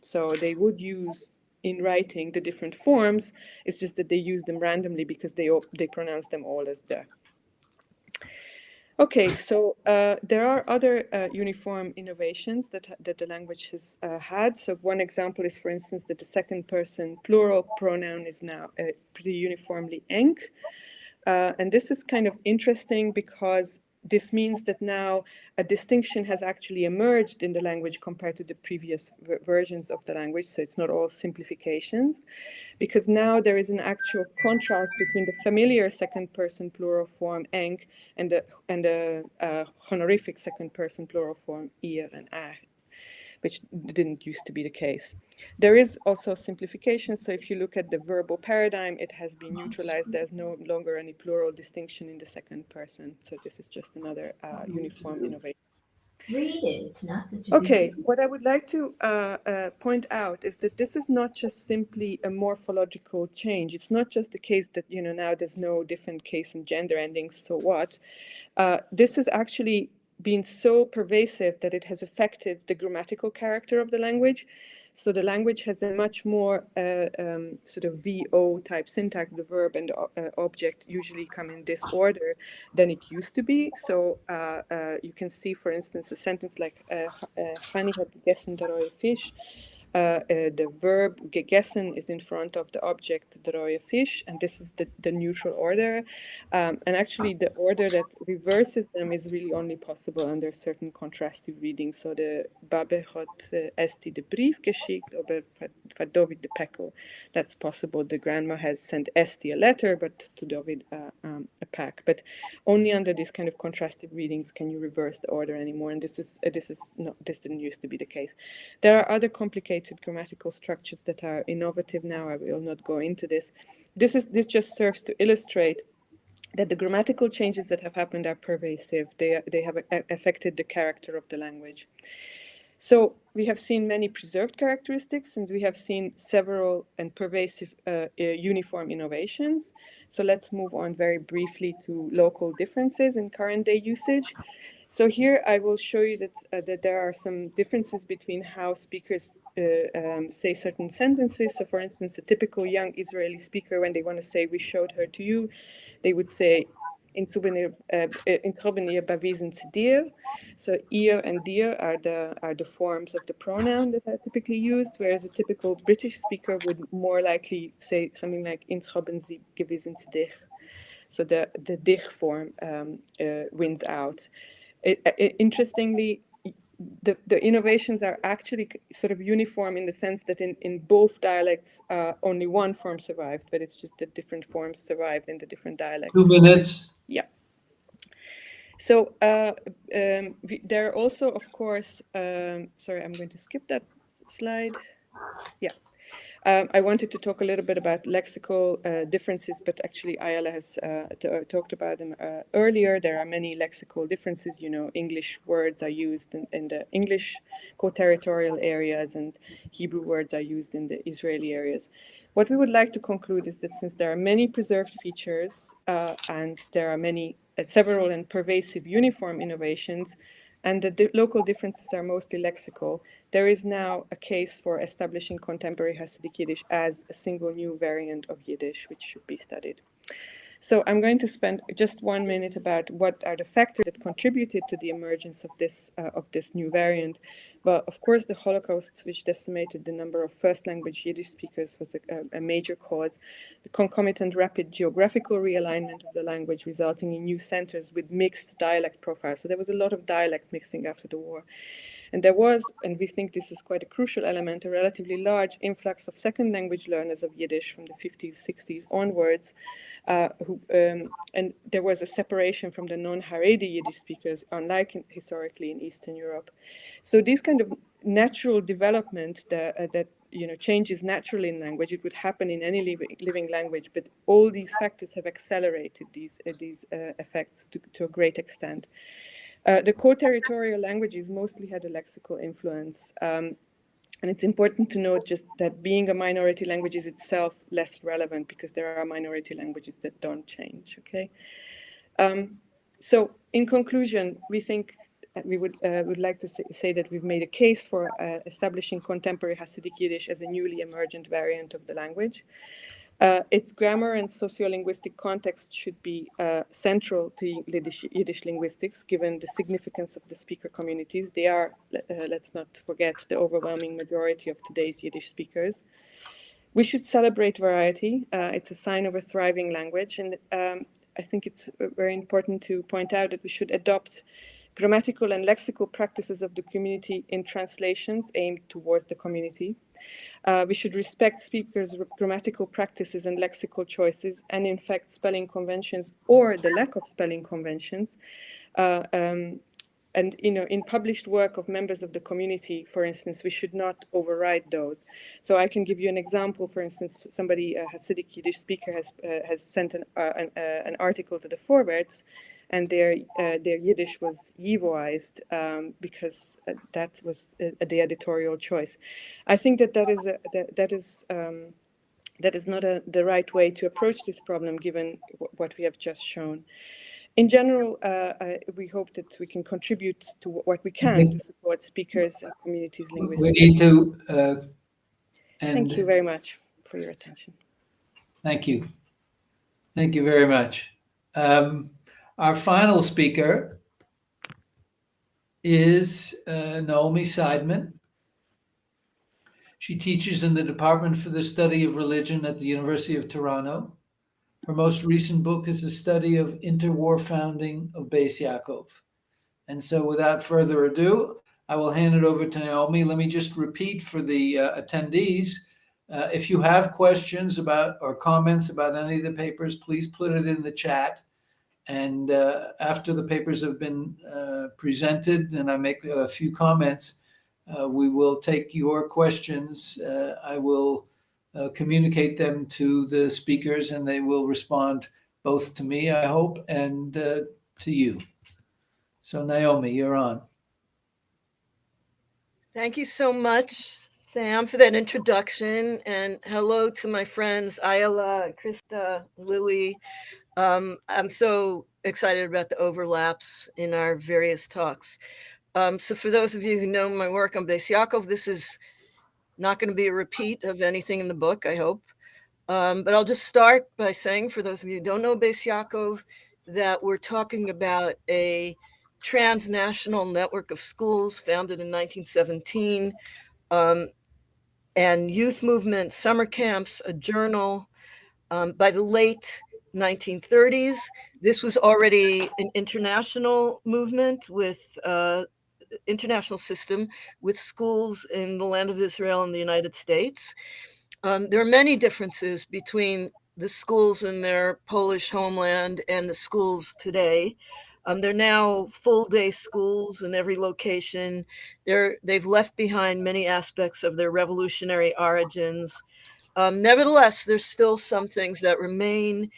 So they would use in writing the different forms. It's just that they use them randomly because they pronounce them all as de. Okay, so there are other uniform innovations that the language has had. So one example is, for instance, that the second person plural pronoun is now pretty uniformly eng. And this is kind of interesting because this means that now a distinction has actually emerged in the language compared to the previous versions of the language. So it's not all simplifications, because now there is an actual contrast between the familiar second person plural form eng and the honorific second person plural form ir and a. which didn't used to be the case. There is also simplification. So if you look at the verbal paradigm, it has been neutralized. There's no longer any plural distinction in the second person. So this is just another uniform innovation. Read it. It's not such a Okay, big deal. what I would like to point out is that this is not just simply a morphological change. It's not just the case that, you know, now there's no different case and gender endings, so what? This has actually been so pervasive that it has affected the grammatical character of the language. So the language has a much more sort of VO type syntax. The verb and the object usually come in this order than it used to be. So you can see, for instance, a sentence like Hani hat gegessen der rohe Fisch. The verb gegessen is in front of the object, the rohe Fisch, and this is the neutral order. And actually, the order that reverses them is really only possible under certain contrastive readings. So the Babe hat Esti de brief geschickt, aber für David de Peckel. That's possible. The grandma has sent Esti a letter, but to David a pack. But only under these kind of contrastive readings can you reverse the order anymore. And this didn't used to be the case. There are other complicated grammatical structures that are innovative now. I will not go into this. This just serves to illustrate that the grammatical changes that have happened are pervasive. They have affected the character of the language. So we have seen many preserved characteristics, and we have seen several and pervasive uniform innovations. So let's move on very briefly to local differences in current day usage. So here I will show you that there are some differences between how speakers say certain sentences. So for instance, a typical young Israeli speaker, when they want to say, "We showed her to you," they would say, "Ins haben ihr bewiesen zu dir." So ihr and dir are the forms of the pronoun that are typically used, whereas a typical British speaker would more likely say something like "Ins haben sie gewiesen zu dich." So the dich form wins out. Interestingly, the innovations are actually sort of uniform in the sense that in both dialects, only one form survived, but it's just that different forms survived in the different dialects. 2 minutes. Yeah. So there are also, of course, sorry, I'm going to skip that slide. Yeah. I wanted to talk a little bit about lexical differences, but actually Ayala has talked about them earlier. There are many lexical differences. You know, English words are used in the English co-territorial areas, and Hebrew words are used in the Israeli areas. What we would like to conclude is that since there are many preserved features and there are several and pervasive uniform innovations, and the local differences are mostly lexical, there is now a case for establishing contemporary Hasidic Yiddish as a single new variant of Yiddish, which should be studied. So I'm going to spend just 1 minute about what are the factors that contributed to the emergence of this new variant. Well, of course, the Holocaust, which decimated the number of first-language Yiddish speakers, was a major cause. The concomitant rapid geographical realignment of the language, resulting in new centers with mixed dialect profiles. So there was a lot of dialect mixing after the war. And there was, and we think this is quite a crucial element, a relatively large influx of second language learners of Yiddish from the 50s, 60s onwards. And there was a separation from the non-Haredi Yiddish speakers, unlike historically in Eastern Europe. So these kind of natural development that changes naturally in language, it would happen in any living language, but all these factors have accelerated these effects to a great extent. The co-territorial languages mostly had a lexical influence. And it's important to note just that being a minority language is itself less relevant because there are minority languages that don't change, okay? So in conclusion, we think we would like to say that we've made a case for establishing contemporary Hasidic Yiddish as a newly emergent variant of the language. Its grammar and sociolinguistic context should be central to Yiddish linguistics, given the significance of the speaker communities. They are, let's not forget, the overwhelming majority of today's Yiddish speakers. We should celebrate variety. It's a sign of a thriving language. And I think it's very important to point out that we should adopt grammatical and lexical practices of the community in translations aimed towards the community. We should respect speakers' grammatical practices and lexical choices, and in fact, spelling conventions or the lack of spelling conventions. And, in published work of members of the community, for instance, we should not override those. So I can give you an example. For instance, somebody, a Hasidic Yiddish speaker, has sent an article to the forwards, and their Yiddish was Yivoized because that was the editorial choice. I think that is not the right way to approach this problem, given what we have just shown. In general, we hope that we can contribute to what we can to support speakers and communities linguistically. We need to end. Thank you very much for your attention. Thank you. Thank you very much. Our final speaker is Naomi Seidman. She teaches in the Department for the Study of Religion at the University of Toronto. Her most recent book is a study of interwar founding of Bais Yaakov. And so without further ado, I will hand it over to Naomi. Let me just repeat for the attendees. If you have questions about or comments about any of the papers, please put it in the chat. And after the papers have been presented and I make a few comments, we will take your questions. I will communicate them to the speakers and they will respond both to me, I hope, and to you. So Naomi, you're on. Thank you so much, Sam, for that introduction, and hello to my friends Ayala, Kriszta, Lily. I'm so excited about the overlaps in our various talks. So for those of you who know my work on Bais Yaakov, this is not going to be a repeat of anything in the book, I hope. But I'll just start by saying, for those of you who don't know Bais Yaakov, that we're talking about a transnational network of schools founded in 1917, and youth movement, summer camps, a journal. By the late 1930s, this was already an international movement with international system with schools in the land of Israel and the United States. There are many differences between the schools in their Polish homeland and the schools today. They're now full-day schools in every location. They've left behind many aspects of their revolutionary origins. Nevertheless, there's still some things that remain.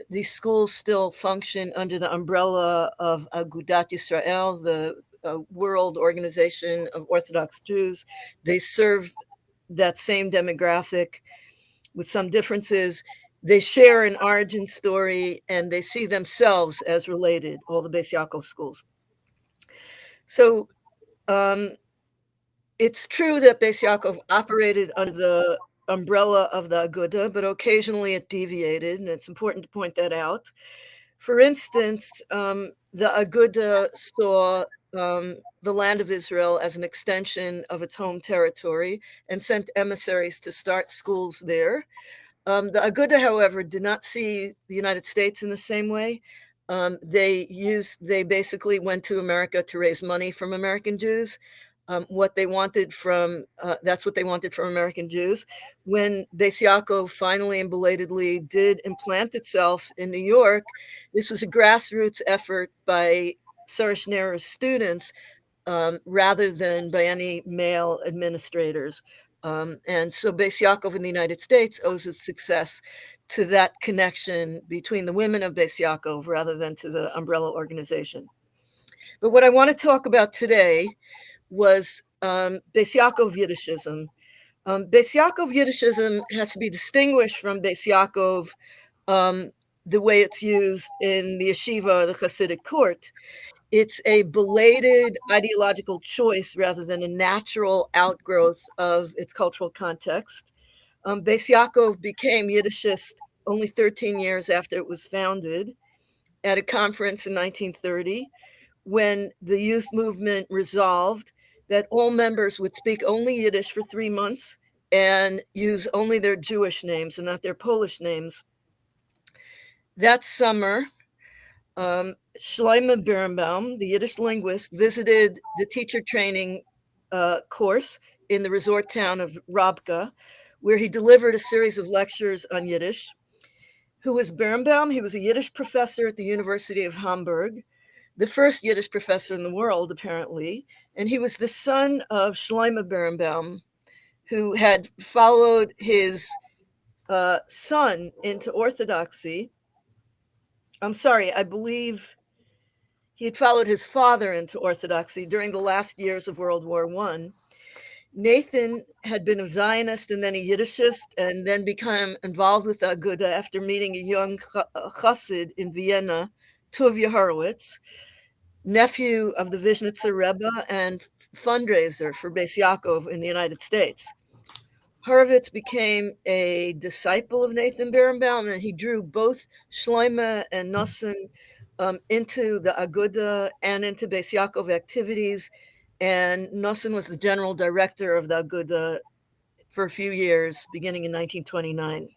These schools still function under the umbrella of Agudat Yisrael, the World Organization of Orthodox Jews. They serve that same demographic with some differences. They share an origin story and they see themselves as related, all the Bais Yaakov schools. So it's true that Bais Yaakov operated under the umbrella of the Aguda, but occasionally it deviated, and it's important to point that out. For instance, the Aguda saw the land of Israel as an extension of its home territory and sent emissaries to start schools there. The Aguda, however, did not see the United States in the same way. They basically went to America to raise money from American Jews. That's what they wanted from American Jews. When Bais Yaakov finally and belatedly did implant itself in New York, this was a grassroots effort by Sorosh Nerer's students rather than by any male administrators. And so Bais Yaakov in the United States owes its success to that connection between the women of Bais Yaakov rather than to the umbrella organization. But what I want to talk about today was Bais Yaakov Yiddishism. Bais Yaakov Yiddishism has to be distinguished from Bais Yaakov the way it's used in the yeshiva, the Hasidic court. It's a belated ideological choice rather than a natural outgrowth of its cultural context. Bais Yaakov became Yiddishist only 13 years after it was founded at a conference in 1930, when the youth movement resolved that all members would speak only Yiddish for 3 months and use only their Jewish names and not their Polish names. That summer, Shlomo Birnbaum, the Yiddish linguist, visited the teacher training course in the resort town of Rabka, where he delivered a series of lectures on Yiddish. Who was Birnbaum? He was a Yiddish professor at the University of Hamburg the first Yiddish professor in the world, apparently. And he was the son of Shlomo Birnbaum, who had followed his son into Orthodoxy. I'm sorry, I believe he had followed his father into Orthodoxy during the last years of World War I. Nathan had been a Zionist and then a Yiddishist, and then became involved with the Aguda after meeting a young Chassid in Vienna, Tuvia Horowitz, nephew of the Vishnitzer Rebbe and fundraiser for Bais Yaakov in the United States. Horowitz became a disciple of Nathan Birnbaum, and he drew both Shlomo and Nosson into the Aguda and into Bais Yaakov activities. And Nosson was the general director of the Aguda for a few years, beginning in 1929.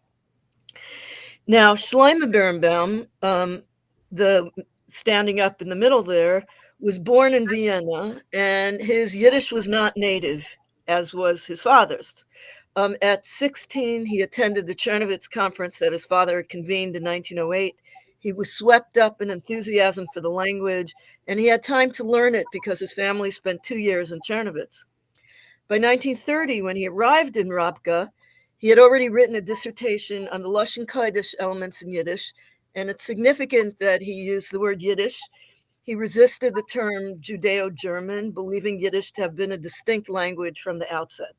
Now, Shlomo Birnbaum, the standing up in the middle there, was born in Vienna, and his Yiddish was not native, as was his father's. At 16, he attended the Chernovitz conference that his father had convened in 1908. He was swept up in enthusiasm for the language, and he had time to learn it because his family spent 2 years in Chernovitz. By 1930, when he arrived in Rabka, he had already written a dissertation on the Lashon Kodesh elements in Yiddish, and it's significant that he used the word Yiddish. He resisted the term Judeo-German, believing Yiddish to have been a distinct language from the outset.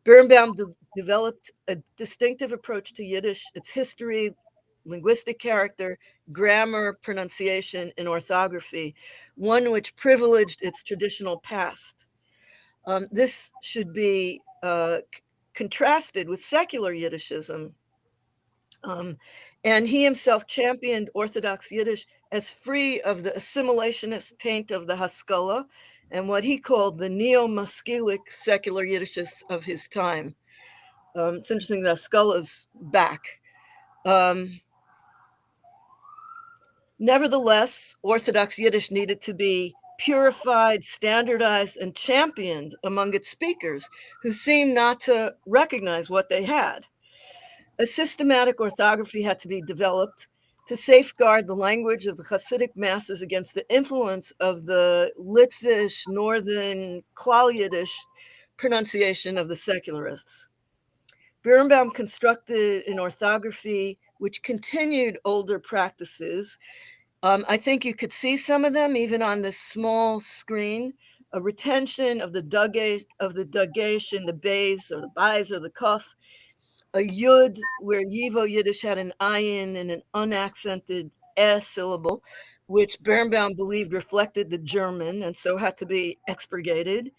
Birnbaum developed a distinctive approach to Yiddish, its history, linguistic character, grammar, pronunciation, and orthography, one which privileged its traditional past. This should be contrasted with secular Yiddishism. And he himself championed Orthodox Yiddish as free of the assimilationist taint of the Haskalah and what he called the neo-maskilic secular Yiddishists of his time. It's interesting that Haskalah's back. Nevertheless, Orthodox Yiddish needed to be purified, standardized, and championed among its speakers, who seemed not to recognize what they had. A systematic orthography had to be developed to safeguard the language of the Hasidic masses against the influence of the Litvish, Northern, Klal Yiddish pronunciation of the secularists. Birnbaum constructed an orthography which continued older practices. I think you could see some of them even on this small screen. A retention of the dagesh in the Bais or the Bais or the Kuf. A yud where Yivo Yiddish had an ayin and an unaccented S syllable, which Birnbaum believed reflected the German and so had to be expurgated.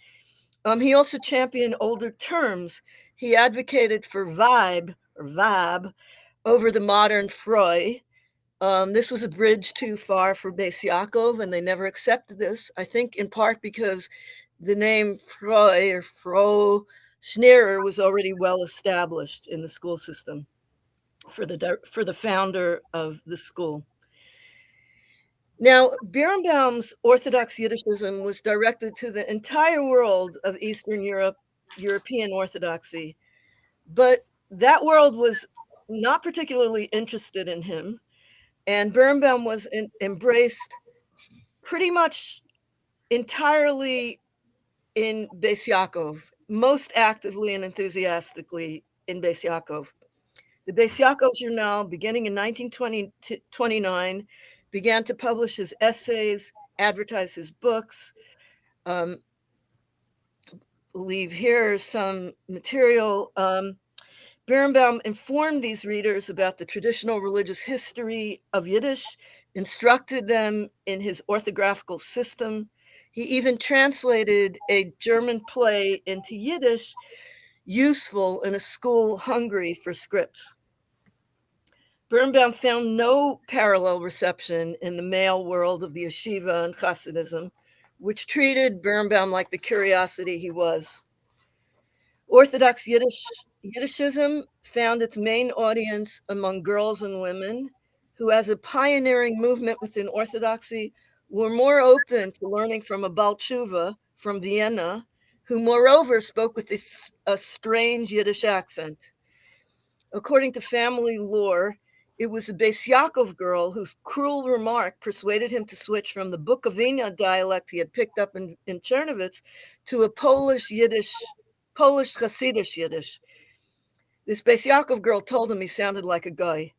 He also championed older terms. He advocated for vibe or vab over the modern froi. This was a bridge too far for Bais Yaakov, and they never accepted this. I think in part because the name froi or fro Schneerer was already well established in the school system for the founder of the school. Now, Birnbaum's Orthodox Yiddishism was directed to the entire world of Eastern Europe, European Orthodoxy, but that world was not particularly interested in him, and Birnbaum was embraced pretty much entirely in Bais Yaakov, most actively and enthusiastically in Bais Yaakov. The Bais Yaakov Journal, beginning in 1929, began to publish his essays, advertise his books. Believe here is some material. Birnbaum informed these readers about the traditional religious history of Yiddish, instructed them in his orthographical system. He even translated a German play into Yiddish, useful in a school hungry for scripts. Birnbaum found no parallel reception in the male world of the yeshiva and Hasidism, which treated Birnbaum like the curiosity he was. Orthodox Yiddishism found its main audience among girls and women who, as a pioneering movement within Orthodoxy, were more open to learning from a Baal Tshuva from Vienna, who moreover spoke with a strange Yiddish accent. According to family lore, It was a Bais Yaakov girl whose cruel remark persuaded him to switch from the Bukovina dialect he had picked up in Czernowitz to a Polish Hasidic Yiddish. This Bais Yaakov girl told him he sounded like a guy.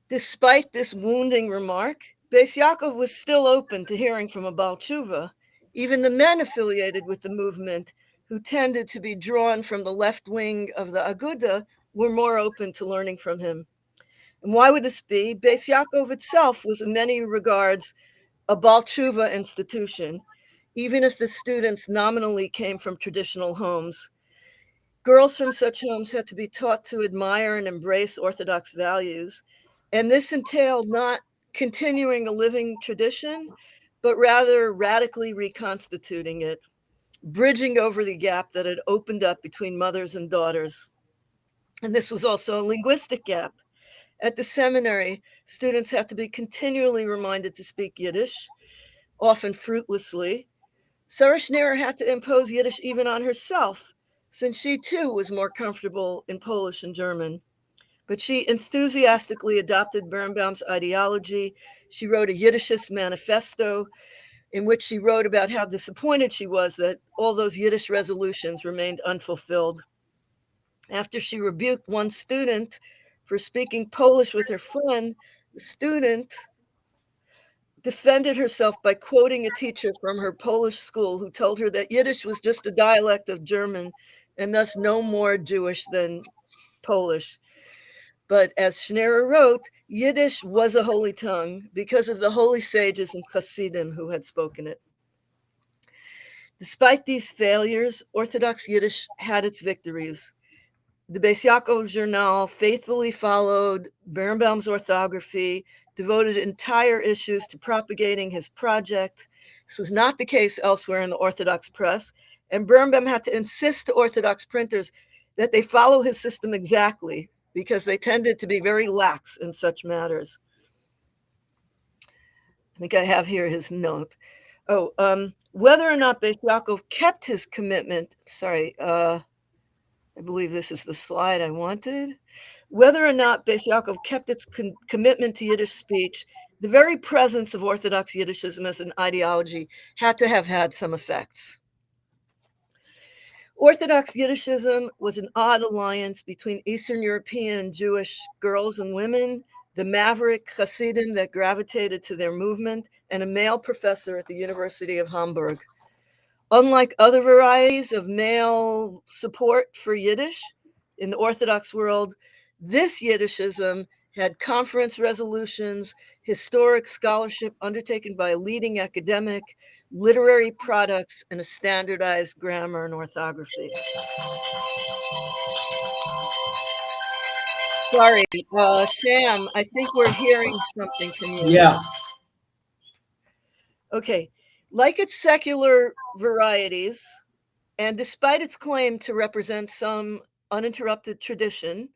Despite this wounding remark, Bais Yaakov was still open to hearing from a Baal Tshuva. Even the men affiliated with the movement, who tended to be drawn from the left wing of the Aguda, were more open to learning from him. And why would this be? Bais Yaakov itself was in many regards a Baal Tshuva institution, even if the students nominally came from traditional homes. Girls from such homes had to be taught to admire and embrace Orthodox values, and this entailed not continuing a living tradition, but rather radically reconstituting it, bridging over the gap that had opened up between mothers and daughters. And this was also a linguistic gap. At the seminary, students have to be continually reminded to speak Yiddish, often fruitlessly. Sarah Schneer had to impose Yiddish even on herself, since she too was more comfortable in Polish and German. But she enthusiastically adopted Birnbaum's ideology. She wrote a Yiddishist manifesto in which she wrote about how disappointed she was that all those Yiddish resolutions remained unfulfilled. After she rebuked one student for speaking Polish with her friend, the student defended herself by quoting a teacher from her Polish school who told her that Yiddish was just a dialect of German and thus no more Jewish than Polish. But as Schneer wrote, Yiddish was a holy tongue because of the holy sages and Hasidim who had spoken it. Despite these failures, Orthodox Yiddish had its victories. The Bais Yaakov Journal faithfully followed Birnbaum's orthography, devoted entire issues to propagating his project. This was not the case elsewhere in the Orthodox press, and Birnbaum had to insist to Orthodox printers that they follow his system exactly, because they tended to be very lax in such matters. I think I have here his note. Whether or not Bais Yaakov kept his commitment, I believe this is the slide I wanted. Whether or not Bais Yaakov kept its commitment to Yiddish speech, the very presence of Orthodox Yiddishism as an ideology had to have had some effects. Orthodox Yiddishism was an odd alliance between Eastern European Jewish girls and women, the maverick Hasidim that gravitated to their movement, and a male professor at the University of Hamburg. Unlike other varieties of male support for Yiddish in the Orthodox world, this Yiddishism had conference resolutions, historic scholarship undertaken by a leading academic, literary products, and a standardized grammar and orthography. Sorry, Sam, I think we're hearing something from you. Yeah. Okay, like its secular varieties, and despite its claim to represent some uninterrupted tradition,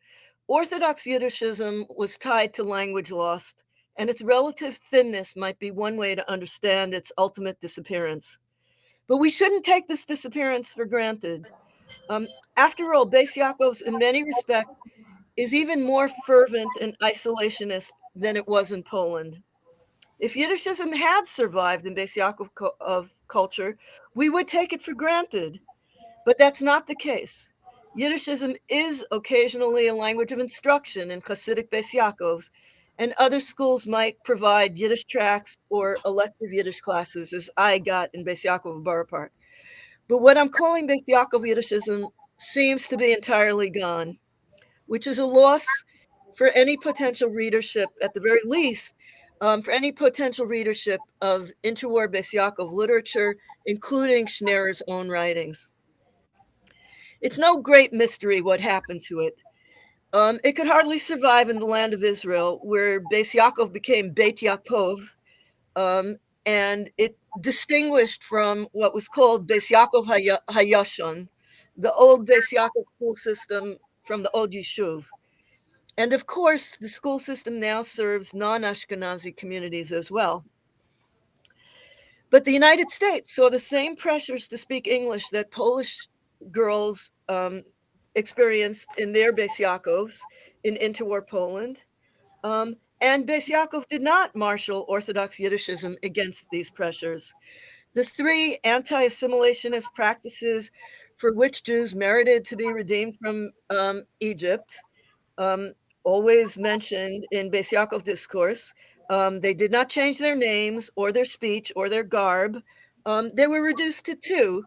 Orthodox Yiddishism was tied to language lost, and its relative thinness might be one way to understand its ultimate disappearance. But we shouldn't take this disappearance for granted. After all, Bais Yaakov's, in many respects, is even more fervent and isolationist than it was in Poland. If Yiddishism had survived in Bais Yaakov of culture, we would take it for granted. But that's not the case. Yiddishism is occasionally a language of instruction in Hasidic Bais Yaakovs, and other schools might provide Yiddish tracks or elective Yiddish classes, as I got in Bais Yaakov of Borough Park. But what I'm calling Bais Yaakov Yiddishism seems to be entirely gone, which is a loss for any potential readership, at the very least, for any potential readership of interwar Bais Yaakov literature, including Schneer's own writings. It's no great mystery what happened to it. It could hardly survive in the land of Israel, where Bais Yaakov became Beit Yaakov, and it distinguished from what was called Bais Yaakov Hayashon, the old Bais Yaakov school system from the old Yishuv. And of course, the school system now serves non-Ashkenazi communities as well. But the United States saw the same pressures to speak English that Polish girls experienced in their Bais Yaakovs in interwar Poland. And Bais Yaakov did not marshal Orthodox Yiddishism against these pressures. The three anti-assimilationist practices for which Jews merited to be redeemed from Egypt, always mentioned in Bais Yaakov discourse, they did not change their names or their speech or their garb. They were reduced to two.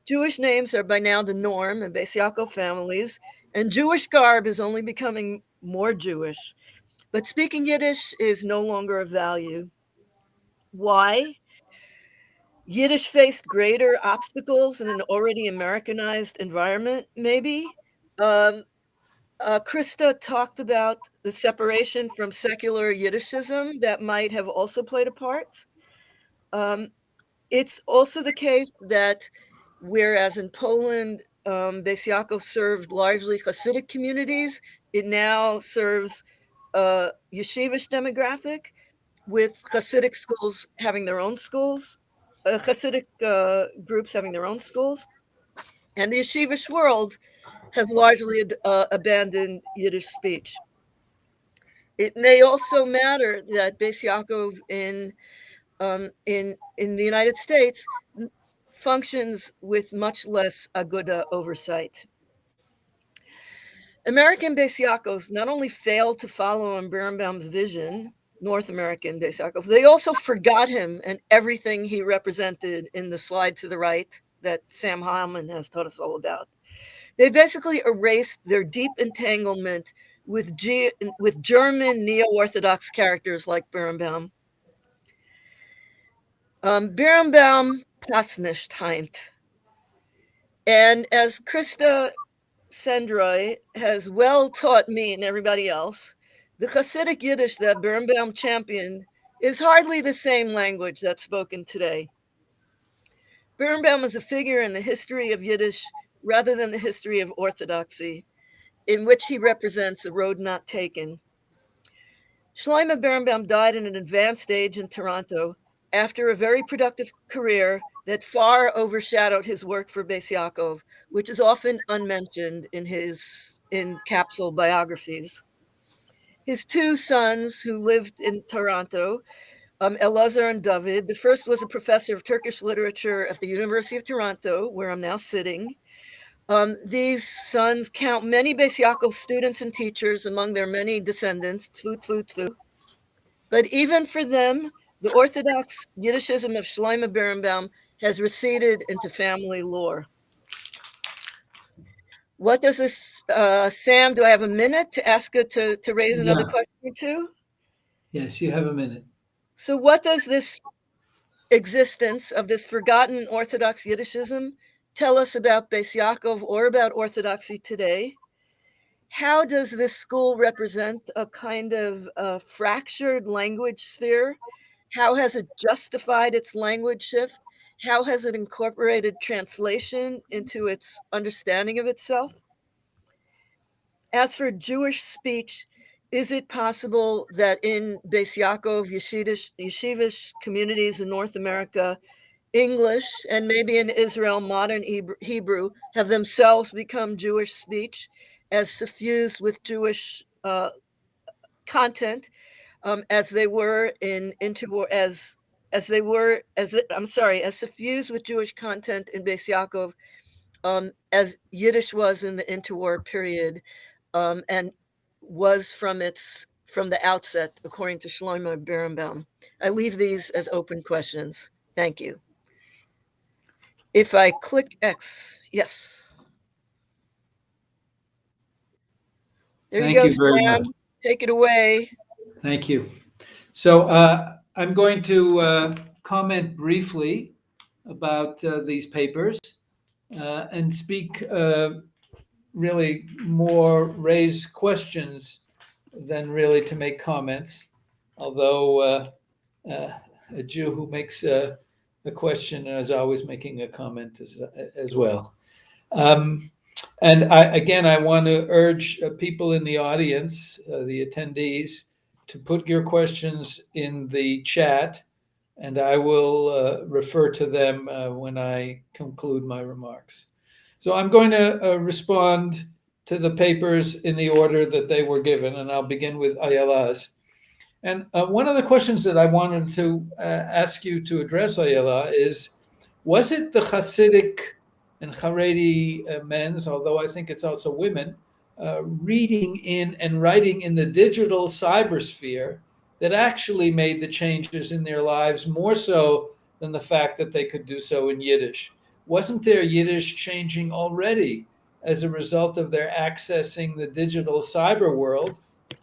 Jewish names are by now the norm in Bais Yaakov families, and Jewish garb is only becoming more Jewish. But speaking Yiddish is no longer of value. Why? Yiddish faced greater obstacles in an already Americanized environment, maybe. Kriszta talked about the separation from secular Yiddishism that might have also played a part. It's also the case that whereas in Poland, Bais Yaakov served largely Hasidic communities, it now serves a yeshivish demographic, with Hasidic schools having their own schools, Hasidic groups having their own schools. And the yeshivish world has largely abandoned Yiddish speech. It may also matter that Bais Yaakov in the United States functions with much less Aguda oversight. American Bais Yaakovs not only failed to follow in Birnbaum's vision, North American Bais Yaakov, they also forgot him and everything he represented in the slide to the right that Sam Heilman has taught us all about. They basically erased their deep entanglement with German neo-Orthodox characters like Birnbaum. Birnbaum passt nicht heint. And as Kriszta Szendrői has well taught me and everybody else, the Hasidic Yiddish that Birnbaum championed is hardly the same language that's spoken today. Birnbaum is a figure in the history of Yiddish rather than the history of Orthodoxy, in which he represents a road not taken. Shlomo Birnbaum died in an advanced age in Toronto after a very productive career that far overshadowed his work for Bais Yaakov, which is often unmentioned in capsule biographies. His two sons, who lived in Toronto, Elazar and David, the first was a professor of Turkish literature at the University of Toronto, where I'm now sitting. These sons count many Bais Yaakov students and teachers among their many descendants, tfu, tfu, tfu. But even for them, the Orthodox Yiddishism of Shlomo Birnbaum has receded into family lore. What does this, Sam, do I have a minute to ask her to raise another question or two? Yes, you have a minute. So what does this existence of this forgotten Orthodox Yiddishism tell us about Bais Yaakov or about Orthodoxy today? How does this school represent a kind of fractured language sphere? How has it justified its language shift? How has it incorporated translation into its understanding of itself? As for Jewish speech, is it possible that in Bais Yaakov yeshivish communities in North America, English and maybe in Israel, modern Hebrew have themselves become Jewish speech as suffused with Jewish content as they were as suffused with Jewish content in Bais Yaakov as Yiddish was in the interwar period and was from the outset, according to Shlomo Birnbaum. I leave these as open questions. Thank you. If I click X, yes. There Thank you go, you very Sam. much. Take it away. Thank you. So I'm going to comment briefly about these papers and speak really more, raise questions than really to make comments, although a Jew who makes a question is always making a comment as well. And I want to urge people in the audience, the attendees, to put your questions in the chat, and I will refer to them when I conclude my remarks. So I'm going to respond to the papers in the order that they were given, and I'll begin with Ayala's. And one of the questions that I wanted to ask you to address, Ayala, is, was it the Hasidic and Kharadi men's, although I think it's also women, reading in and writing in the digital cybersphere that actually made the changes in their lives more so than the fact that they could do so in Yiddish? Wasn't their Yiddish changing already as a result of their accessing the digital cyber world,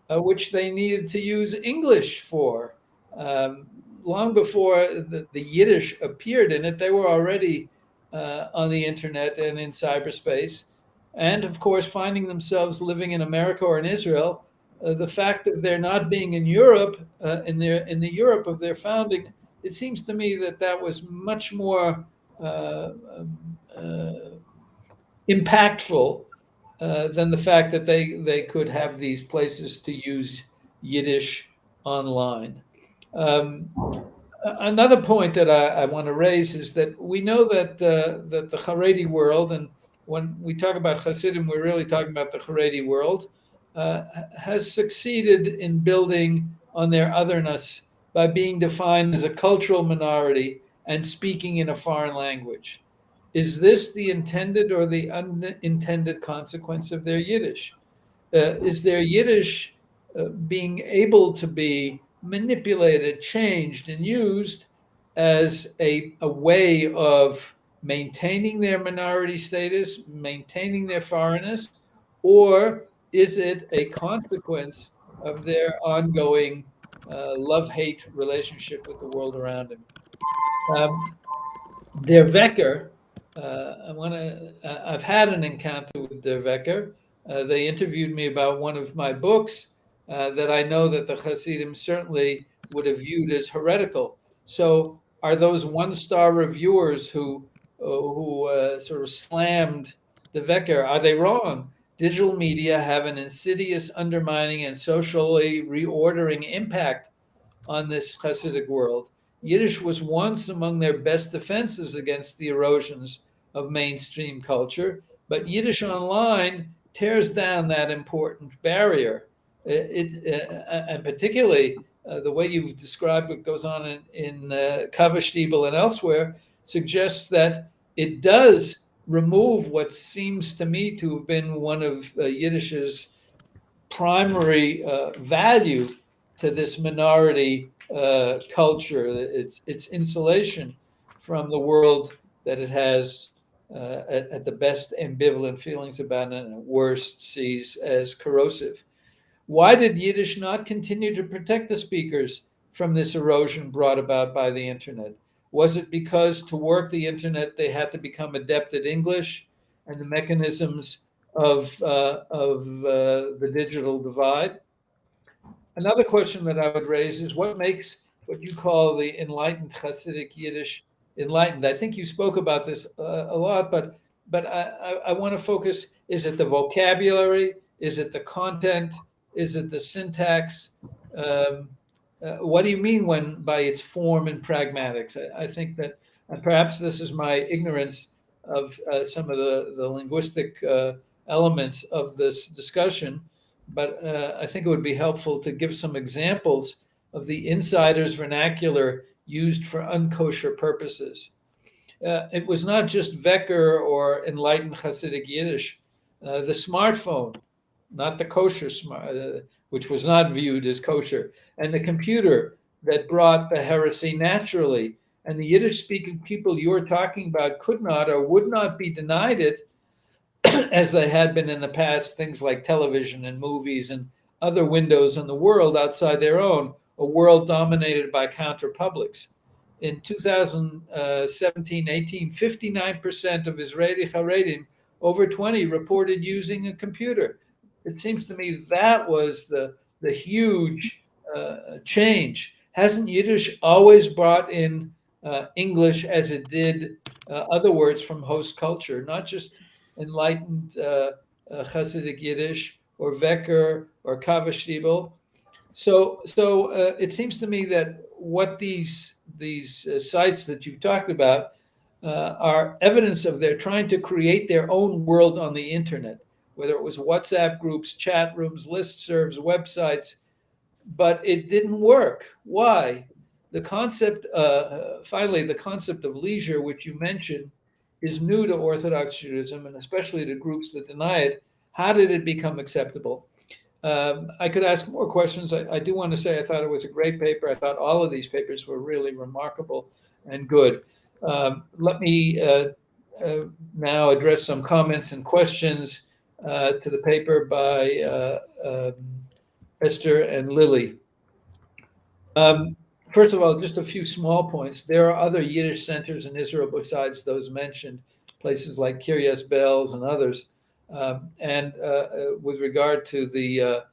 which they needed to use English for? Long before the Yiddish appeared in it, they were already on the internet and in cyberspace. And of course, finding themselves living in America or in Israel, the fact of their not being in Europe, in the Europe of their founding, it seems to me that that was much more impactful than the fact that they could have these places to use Yiddish online. Another point that I want to raise is that we know that that the Haredi world, and when we talk about Hasidim, we're really talking about the Haredi world, has succeeded in building on their otherness by being defined as a cultural minority and speaking in a foreign language. Is this the intended or the unintended consequence of their Yiddish? Is their Yiddish being able to be manipulated, changed, and used as a way of maintaining their minority status, maintaining their foreignness, or is it a consequence of their ongoing love-hate relationship with the world around them? Der Wecker, I've had an encounter with Der Wecker. They interviewed me about one of my books that I know that the Hasidim certainly would have viewed as heretical. So are those one-star reviewers who sort of slammed the Wecker, are they wrong? Digital media have an insidious undermining and socially reordering impact on this Hasidic world. Yiddish was once among their best defenses against the erosions of mainstream culture, but Yiddish online tears down that important barrier. And particularly the way you've described what goes on in Kavashtiebel and elsewhere suggests that it does remove what seems to me to have been one of Yiddish's primary value to this minority culture, its insulation from the world that it has at the best ambivalent feelings about it and at worst sees as corrosive. Why did Yiddish not continue to protect the speakers from this erosion brought about by the internet? Was it because to work the internet they had to become adept at English and the mechanisms of the digital divide? Another question that I would raise is what makes what you call the enlightened Hasidic Yiddish enlightened? I think you spoke about this a lot, but I want to focus, is it the vocabulary? Is it the content? Is it the syntax? What do you mean by its form and pragmatics? I think that perhaps this is my ignorance of some of the linguistic elements of this discussion, but I think it would be helpful to give some examples of the insider's vernacular used for unkosher purposes. It was not just Wecker or enlightened Hasidic Yiddish. The smartphone, not the kosher which was not viewed as kosher, and the computer that brought the heresy naturally. And the Yiddish-speaking people you're talking about could not or would not be denied it as they had been in the past, things like television and movies and other windows on the world outside their own, a world dominated by counterpublics. In 2017-18, 59% of Israeli Haredim over 20 reported using a computer. It seems to me that was the huge change. Hasn't Yiddish always brought in English as it did other words from host culture, not just enlightened Hasidic Yiddish or Wecker or Kavashtiebel? So it seems to me that what these sites that you've talked about are evidence of their trying to create their own world on the internet. whether it was WhatsApp groups, chat rooms, listservs, websites, but it didn't work. Why? The concept, finally, the concept of leisure, which you mentioned, is new to Orthodox Judaism, and especially to groups that deny it. How did it become acceptable? I could ask more questions. I do want to say I thought it was a great paper. I thought all of these papers were really remarkable and good. Let me now address some comments and questions to the paper by Eszter and Lily. First of all, just a few small points. There are other Yiddish centers in Israel besides those mentioned, places like Kiryas Belz and others. And with regard to the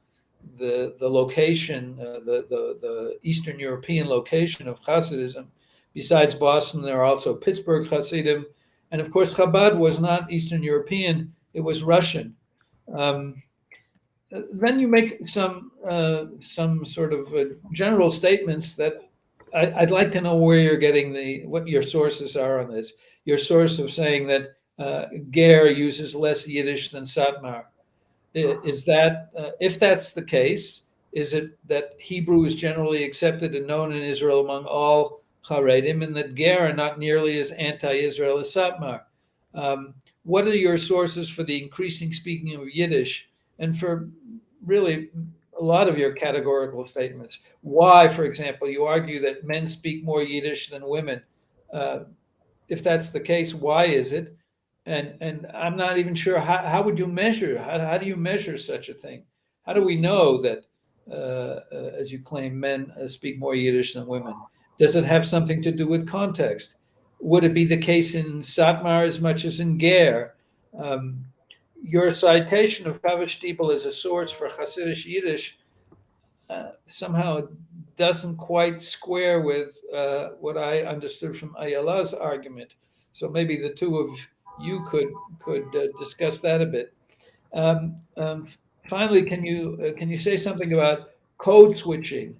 location, the Eastern European location of Hasidism, besides Boston, there are also Pittsburgh Hasidim, and of course Chabad was not Eastern European; it was Russian. Then you make some sort of general statements that I'd like to know where you're getting what your sources are on this. Your source of saying that Ger uses less Yiddish than Satmar. Is that, if that's the case, is it that Hebrew is generally accepted and known in Israel among all Haredim, and that Ger are not nearly as anti-Israel as Satmar? What are your sources for the increasing speaking of Yiddish, and for really a lot of your categorical statements? Why, for example, you argue that men speak more Yiddish than women? If that's the case, why is it? And I'm not even sure how would you measure? How do you measure such a thing? How do we know that, as you claim, men speak more Yiddish than women? Does it have something to do with context? Would it be the case in Satmar as much as in Ger? Your citation of Kaveh Stiebel as a source for Hasidic Yiddish somehow doesn't quite square with what I understood from Ayala's argument. So maybe the two of you could discuss that a bit. Finally, can you say something about code switching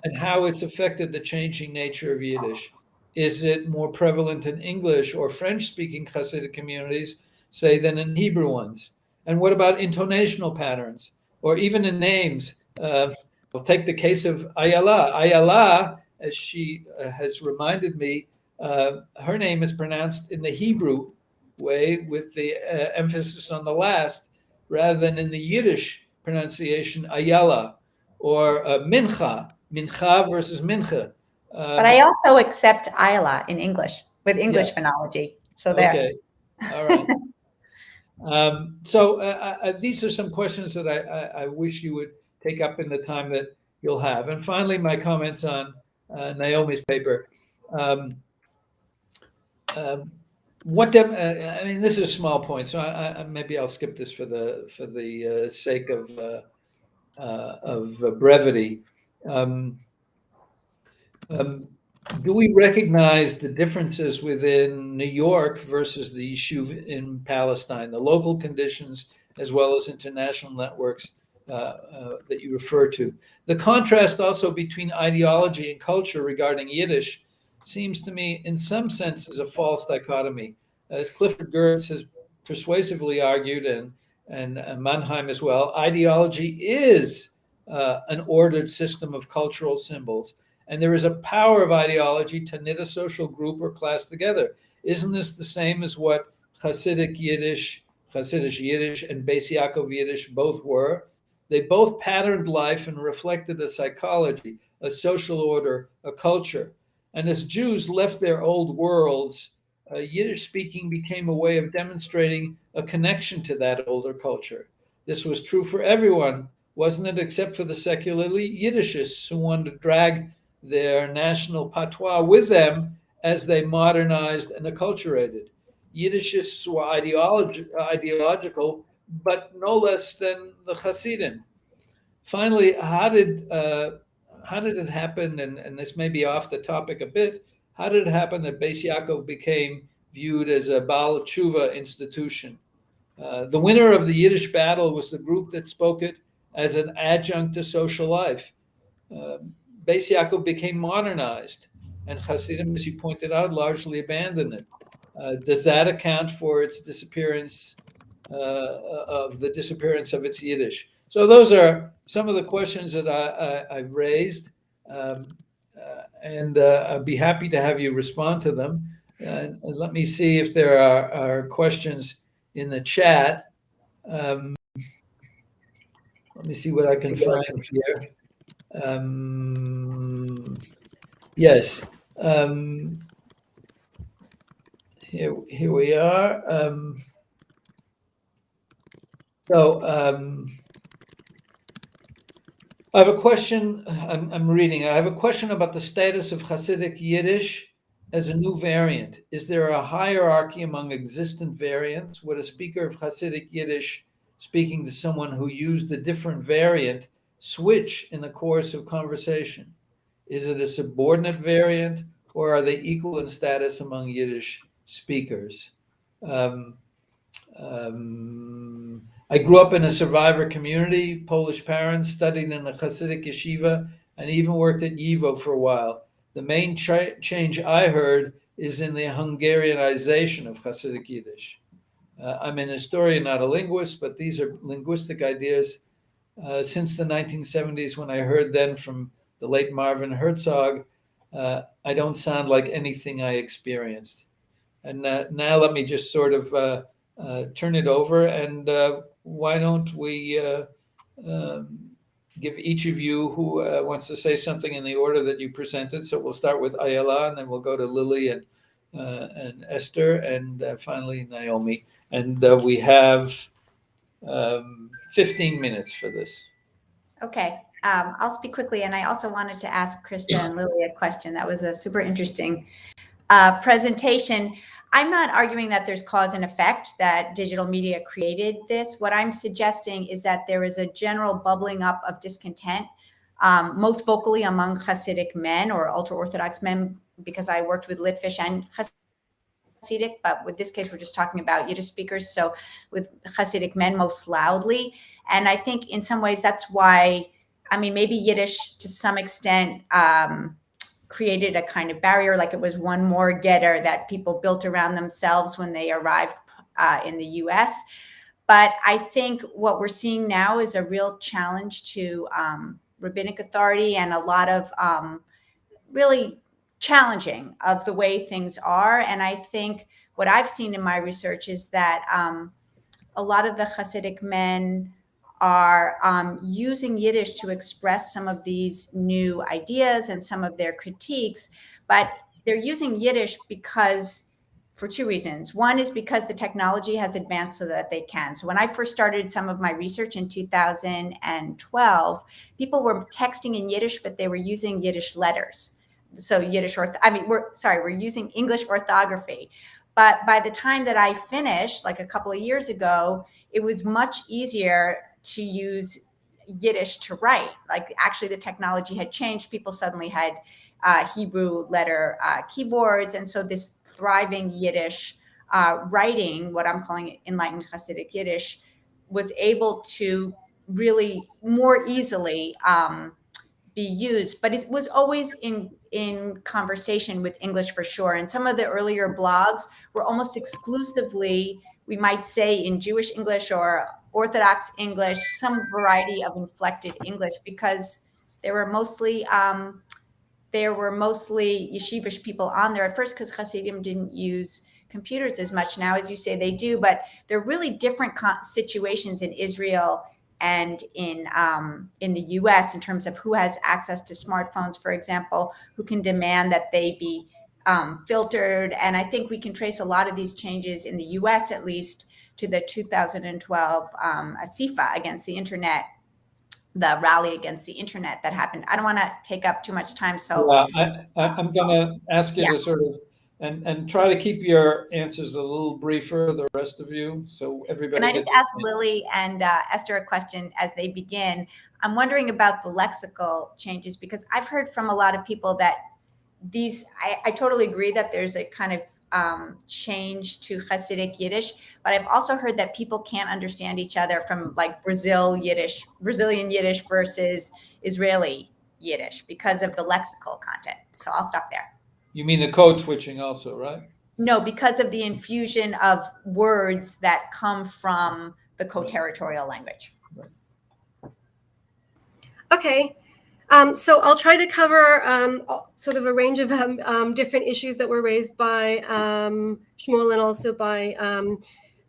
and how it's affected the changing nature of Yiddish? Is it more prevalent in English or French-speaking Hasidic communities, say, than in Hebrew ones? And what about intonational patterns, or even in names? I'll take the case of Ayala. Ayala, as she has reminded me, her name is pronounced in the Hebrew way with the emphasis on the last, rather than in the Yiddish pronunciation, Ayala, or Mincha versus Mincha. But I also accept Ayala in English with English phonology. So there. Okay, all right. So these are some questions that I wish you would take up in the time that you'll have. And finally, my comments on Naomi's paper. I mean, this is a small point, so maybe I'll skip this for the sake of brevity. Do we recognize the differences within New York versus the Yishuv in Palestine, the local conditions as well as international networks that you refer to? The contrast also between ideology and culture regarding Yiddish seems to me in some sense is a false dichotomy. As Clifford Geertz has persuasively argued, and Mannheim as well, ideology is an ordered system of cultural symbols. And there is a power of ideology to knit a social group or class together. Isn't this the same as what Hasidic Yiddish, and Bais Yaakov Yiddish both were? They both patterned life and reflected a psychology, a social order, a culture. And as Jews left their old worlds, Yiddish speaking became a way of demonstrating a connection to that older culture. This was true for everyone, wasn't it, except for the secularly Yiddishists who wanted to drag their national patois with them as they modernized and acculturated. Yiddishists were ideological, but no less than the Hasidim. Finally, how did it happen, and this may be off the topic a bit, how did it happen that Bais Yaakov became viewed as a Baal Tshuva institution? The winner of the Yiddish battle was the group that spoke it as an adjunct to social life. Bais Yaakov became modernized, and Hasidim, as you pointed out, largely abandoned it. Does that account for its disappearance of the disappearance of its Yiddish. So those are some of the questions that I've raised, and I'd be happy to have you respond to them. And let me see if there are questions in the chat. Let me see what I can find here. Yes. Here we are. I have a question. I'm reading. I have a question about the status of Hasidic Yiddish as a new variant. Is there a hierarchy among existent variants? Would a speaker of Hasidic Yiddish speaking to someone who used a different variant switch in the course of conversation? Is it a subordinate variant, or are they equal in status among Yiddish speakers? I grew up in a survivor community, Polish parents, studied in a Hasidic yeshiva, and even worked at YIVO for a while. The main change I heard is in the Hungarianization of Hasidic Yiddish. I'm an historian, not a linguist, but these are linguistic ideas. Since the 1970s, when I heard then from the late Marvin Herzog, I don't sound like anything I experienced. And now let me just sort of turn it over, and why don't we give each of you who wants to say something in the order that you presented. So we'll start with Ayala, and then we'll go to Lily and Eszter, and finally Naomi. And we have 15 minutes for this. Okay, I'll speak quickly. And I also wanted to ask Kriszta and Lily a question. That was a super interesting presentation. I'm not arguing that there's cause and effect, that digital media created this. What I'm suggesting is that there is a general bubbling up of discontent, most vocally among Hasidic men or ultra-Orthodox men, because I worked with Litvish and Hasidic, but with this case, we're just talking about Yiddish speakers. So with Hasidic men most loudly. And I think in some ways that's why, I mean, maybe Yiddish to some extent created a kind of barrier, like it was one more getter that people built around themselves when they arrived in the US. But I think what we're seeing now is a real challenge to rabbinic authority and a lot of really challenging of the way things are. And I think what I've seen in my research is that a lot of the Hasidic men are using Yiddish to express some of these new ideas and some of their critiques, but they're using Yiddish because, for two reasons. One is because the technology has advanced so that they can. So when I first started some of my research in 2012, people were texting in Yiddish, but they were using Yiddish letters. So we're using English orthography. But by the time that I finished, like a couple of years ago, it was much easier to use Yiddish to write. Like actually the technology had changed. People suddenly had Hebrew letter keyboards. And so this thriving Yiddish writing, what I'm calling enlightened Hasidic Yiddish, was able to really more easily be used, but it was always in conversation with English for sure. And some of the earlier blogs were almost exclusively, we might say, in Jewish English or Orthodox English, some variety of inflected English, because there were mostly yeshivish people on there at first, because Hasidim didn't use computers as much. Now, as you say, they do, but they're really different situations in Israel and in the US in terms of who has access to smartphones, for example, who can demand that they be filtered. And I think we can trace a lot of these changes in the US, at least, to the 2012 Asifa against the internet, the rally against the internet that happened. I don't want to take up too much time. So I'm going to ask you to sort of, and try to keep your answers a little briefer, the rest of you, so everybody. Can I just ask Lily and Eszter a question as they begin? I'm wondering about the lexical changes, because I've heard from a lot of people that these, I totally agree that there's a kind of change to Hasidic Yiddish, but I've also heard that people can't understand each other from like Brazilian Yiddish versus Israeli Yiddish because of the lexical content. So I'll stop there. You mean the code switching also, right? No, because of the infusion of words that come from the co-territorial language. Okay. So I'll try to cover sort of a range of different issues that were raised by Shmuel and also by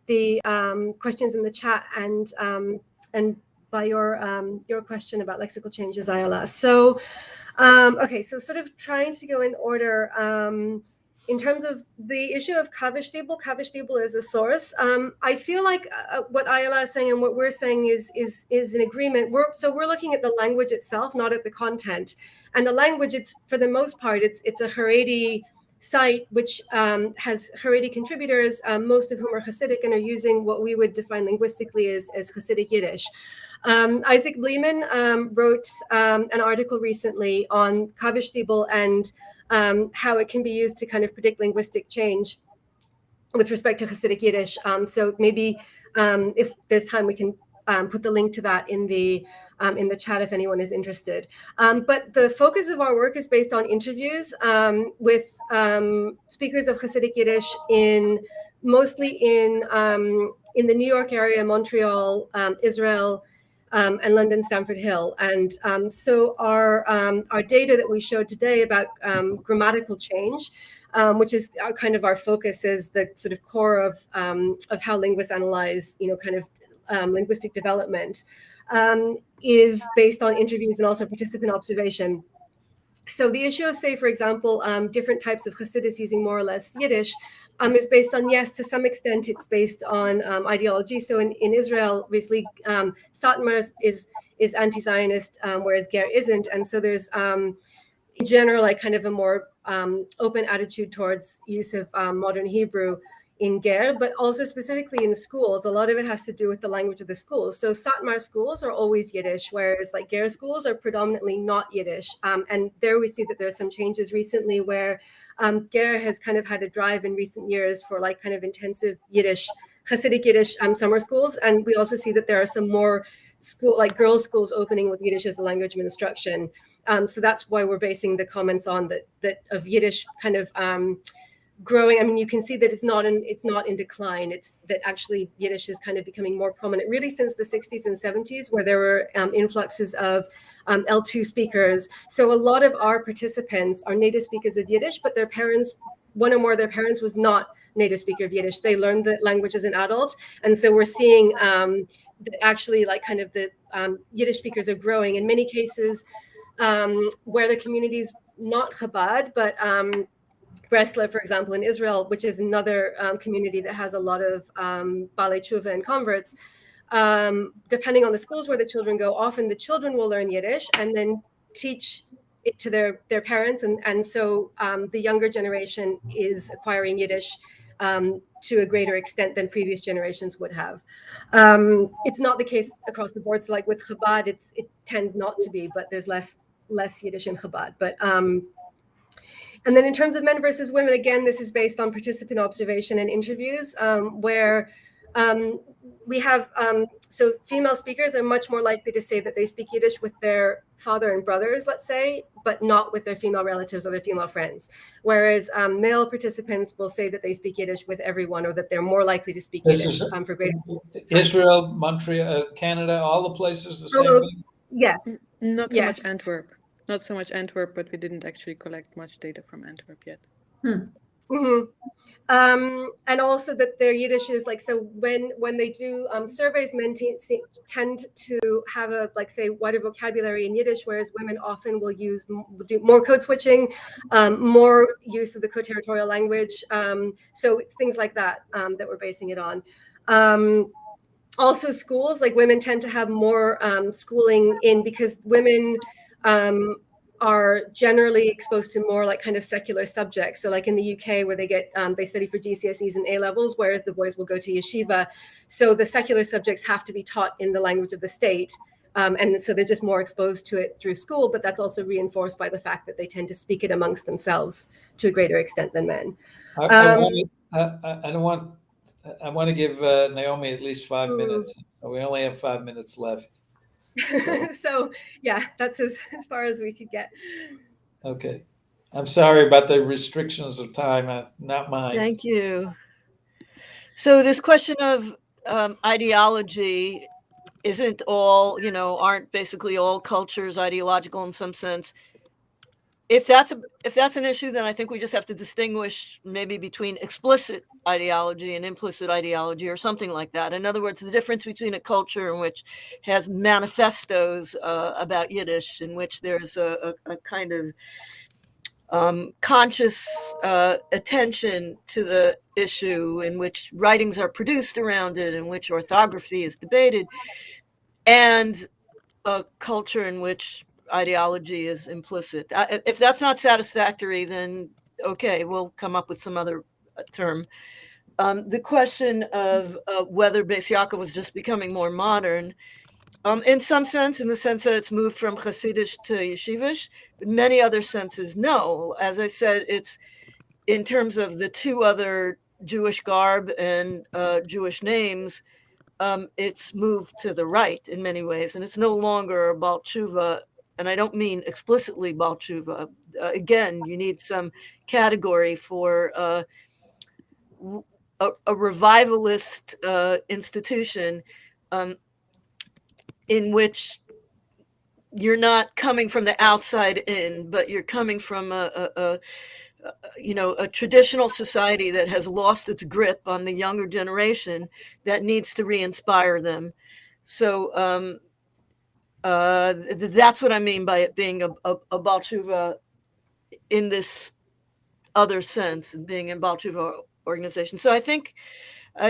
the questions in the chat and by your question about lexical changes, Ayala. So, okay, so sort of trying to go in order. In terms of the issue of Kaveshtable is a source. I feel like what Ayala is saying and what we're saying is an agreement. We're looking at the language itself, not at the content. And the language, it's for the most part, it's a Haredi site which has Haredi contributors, most of whom are Hasidic and are using what we would define linguistically as Hasidic Yiddish. Isaac Bleeman wrote an article recently on Kaveshtable and how it can be used to kind of predict linguistic change with respect to Hasidic Yiddish. So maybe if there's time, we can put the link to that in the chat if anyone is interested. But the focus of our work is based on interviews with speakers of Hasidic Yiddish mostly in the New York area, Montreal, Israel, and London, Stamford Hill. And so our data that we showed today about grammatical change, which is kind of our focus as the sort of core of how linguists analyze, kind of linguistic development, is based on interviews and also participant observation. So the issue of, say, for example, different types of Hasidus using more or less Yiddish is based on, yes, to some extent, it's based on ideology. So in Israel, obviously, Satmar is anti-Zionist, whereas Ger isn't. And so there's, in general, like kind of a more open attitude towards use of modern Hebrew in Ger, but also specifically in schools. A lot of it has to do with the language of the schools. So Satmar schools are always Yiddish, whereas like Ger schools are predominantly not Yiddish. And there we see that there's some changes recently where Ger has kind of had a drive in recent years for like kind of intensive Yiddish, Hasidic Yiddish summer schools. And we also see that there are some more girls' schools opening with Yiddish as a language of instruction. So that's why we're basing the comments on that of Yiddish kind of growing. I mean, you can see that it's not in decline. It's that actually Yiddish is kind of becoming more prominent really since the 60s and 70s, where there were influxes of L2 speakers. So a lot of our participants are native speakers of Yiddish, but their parents, one or more of their parents was not native speaker of Yiddish. They learned the language as an adult. And so we're seeing that actually like kind of the Yiddish speakers are growing in many cases where the community is not Chabad, but Breslev, for example, in Israel, which is another community that has a lot of Balei Tshuva and converts, depending on the schools where the children go, often the children will learn Yiddish and then teach it to their parents. And so the younger generation is acquiring Yiddish to a greater extent than previous generations would have. It's not the case across the board. So like with Chabad, it tends not to be, but there's less Yiddish in Chabad. But and then in terms of men versus women, again, this is based on participant observation and interviews where we have, so female speakers are much more likely to say that they speak Yiddish with their father and brothers, let's say, but not with their female relatives or their female friends. Whereas male participants will say that they speak Yiddish with everyone or that they're more likely to speak Yiddish for greater. Israel, Montreal, Canada, all the places, the same thing? Yes. Not so much Antwerp. Not so much Antwerp, but we didn't actually collect much data from Antwerp yet. Mm-hmm. And also that their Yiddish is like, so when they do surveys, men tend to have a, like, say, wider vocabulary in Yiddish, whereas women often will do more code switching, more use of the co-territorial language. So it's things like that that we're basing it on. Also schools, like women tend to have more schooling in, because women are generally exposed to more like kind of secular subjects. So like in the UK, where they get, they study for GCSEs and A levels, whereas the boys will go to yeshiva. So the secular subjects have to be taught in the language of the state. And so they're just more exposed to it through school, but that's also reinforced by the fact that they tend to speak it amongst themselves to a greater extent than men. I want to give Naomi at least 5 minutes. So we only have 5 minutes left. So yeah, that's as far as we could get. Okay. I'm sorry about the restrictions of time, not mine. Thank you. So this question of ideology isn't all, aren't basically all cultures ideological in some sense. If that's an issue, then I think we just have to distinguish maybe between explicit ideology and implicit ideology or something like that. In other words, the difference between a culture in which has manifestos about Yiddish, in which there's a kind of conscious attention to the issue, in which writings are produced around it, in which orthography is debated, and a culture in which ideology is implicit. If that's not satisfactory, then okay, we'll come up with some other term. The question of whether Bais Yaakov was just becoming more modern, in some sense, in the sense that it's moved from Hasidish to Yeshivish, but many other senses, no. As I said, it's in terms of the two other Jewish garb and Jewish names, it's moved to the right in many ways, and it's no longer Baal Tshuva, and I don't mean explicitly Baal Tshuva. Again, you need some category for a revivalist institution in which you're not coming from the outside in, but you're coming from a traditional society that has lost its grip on the younger generation that needs to re-inspire them. So that's what I mean by it being a Baal Tshuva in this other sense, being a Baal Tshuva organization. So I think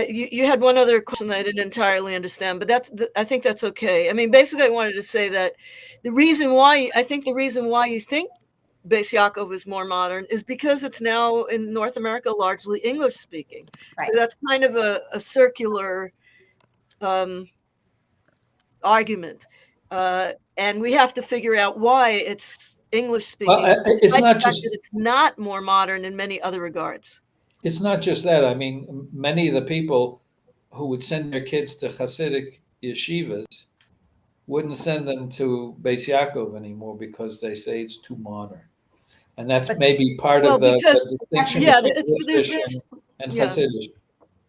you had one other question that I didn't entirely understand, but I think that's okay. I mean, basically, I wanted to say that the reason why you think Bais Yaakov is more modern is because it's now in North America largely English speaking. Right. So that's kind of a circular argument, and we have to figure out why it's English speaking. Well, it's not just that it's not more modern in many other regards. It's not just that. I mean, many of the people who would send their kids to Hasidic yeshivas wouldn't send them to Bais Yaakov anymore because they say it's too modern. And that's maybe part of the distinction between Yiddish and Hasidic.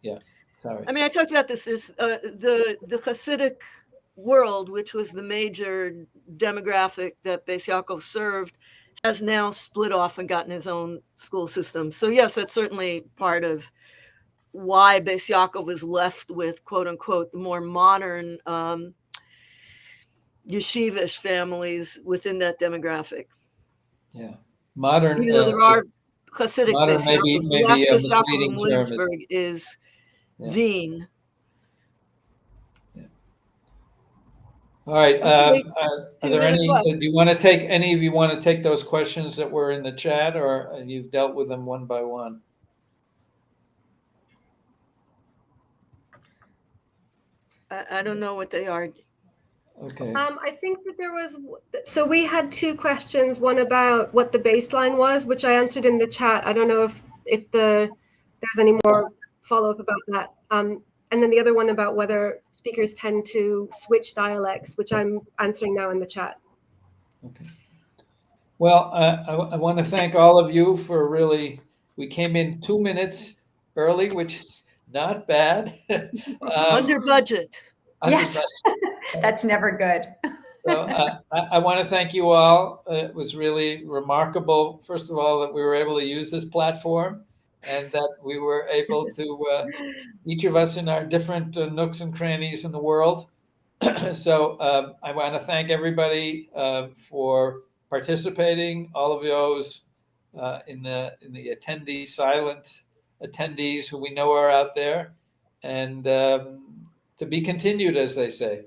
Yeah, sorry. I mean, I talked about this is the Hasidic world, which was the major demographic that Bais Yaakov served, has now split off and gotten his own school system. So yes, that's certainly part of why Bais Yaakov was left with, quote unquote, the more modern yeshivish families within that demographic. Yeah, modern. There are Hasidic modern Bais maybe Yaakov. The last a Bais Yaakov misleading in term Williamsburg is Wien. All right. Okay. Are there any? Do you want to take any of you want to take those questions that were in the chat, or you've dealt with them one by one? I don't know what they are. Okay. I think that there was, so we had two questions, one about what the baseline was, which I answered in the chat. I don't know if there's any more follow-up about that. And then the other one about whether speakers tend to switch dialects, which I'm answering now in the chat. Okay. Well, I want to thank all of you for we came in 2 minutes early, which is not bad. Under budget. Yes, that's never good. So I want to thank you all. It was really remarkable, first of all, that we were able to use this platform and that we were able to, each of us in our different nooks and crannies in the world. So I want to thank everybody for participating, all of those in the attendees, silent attendees who we know are out there, and to be continued, as they say.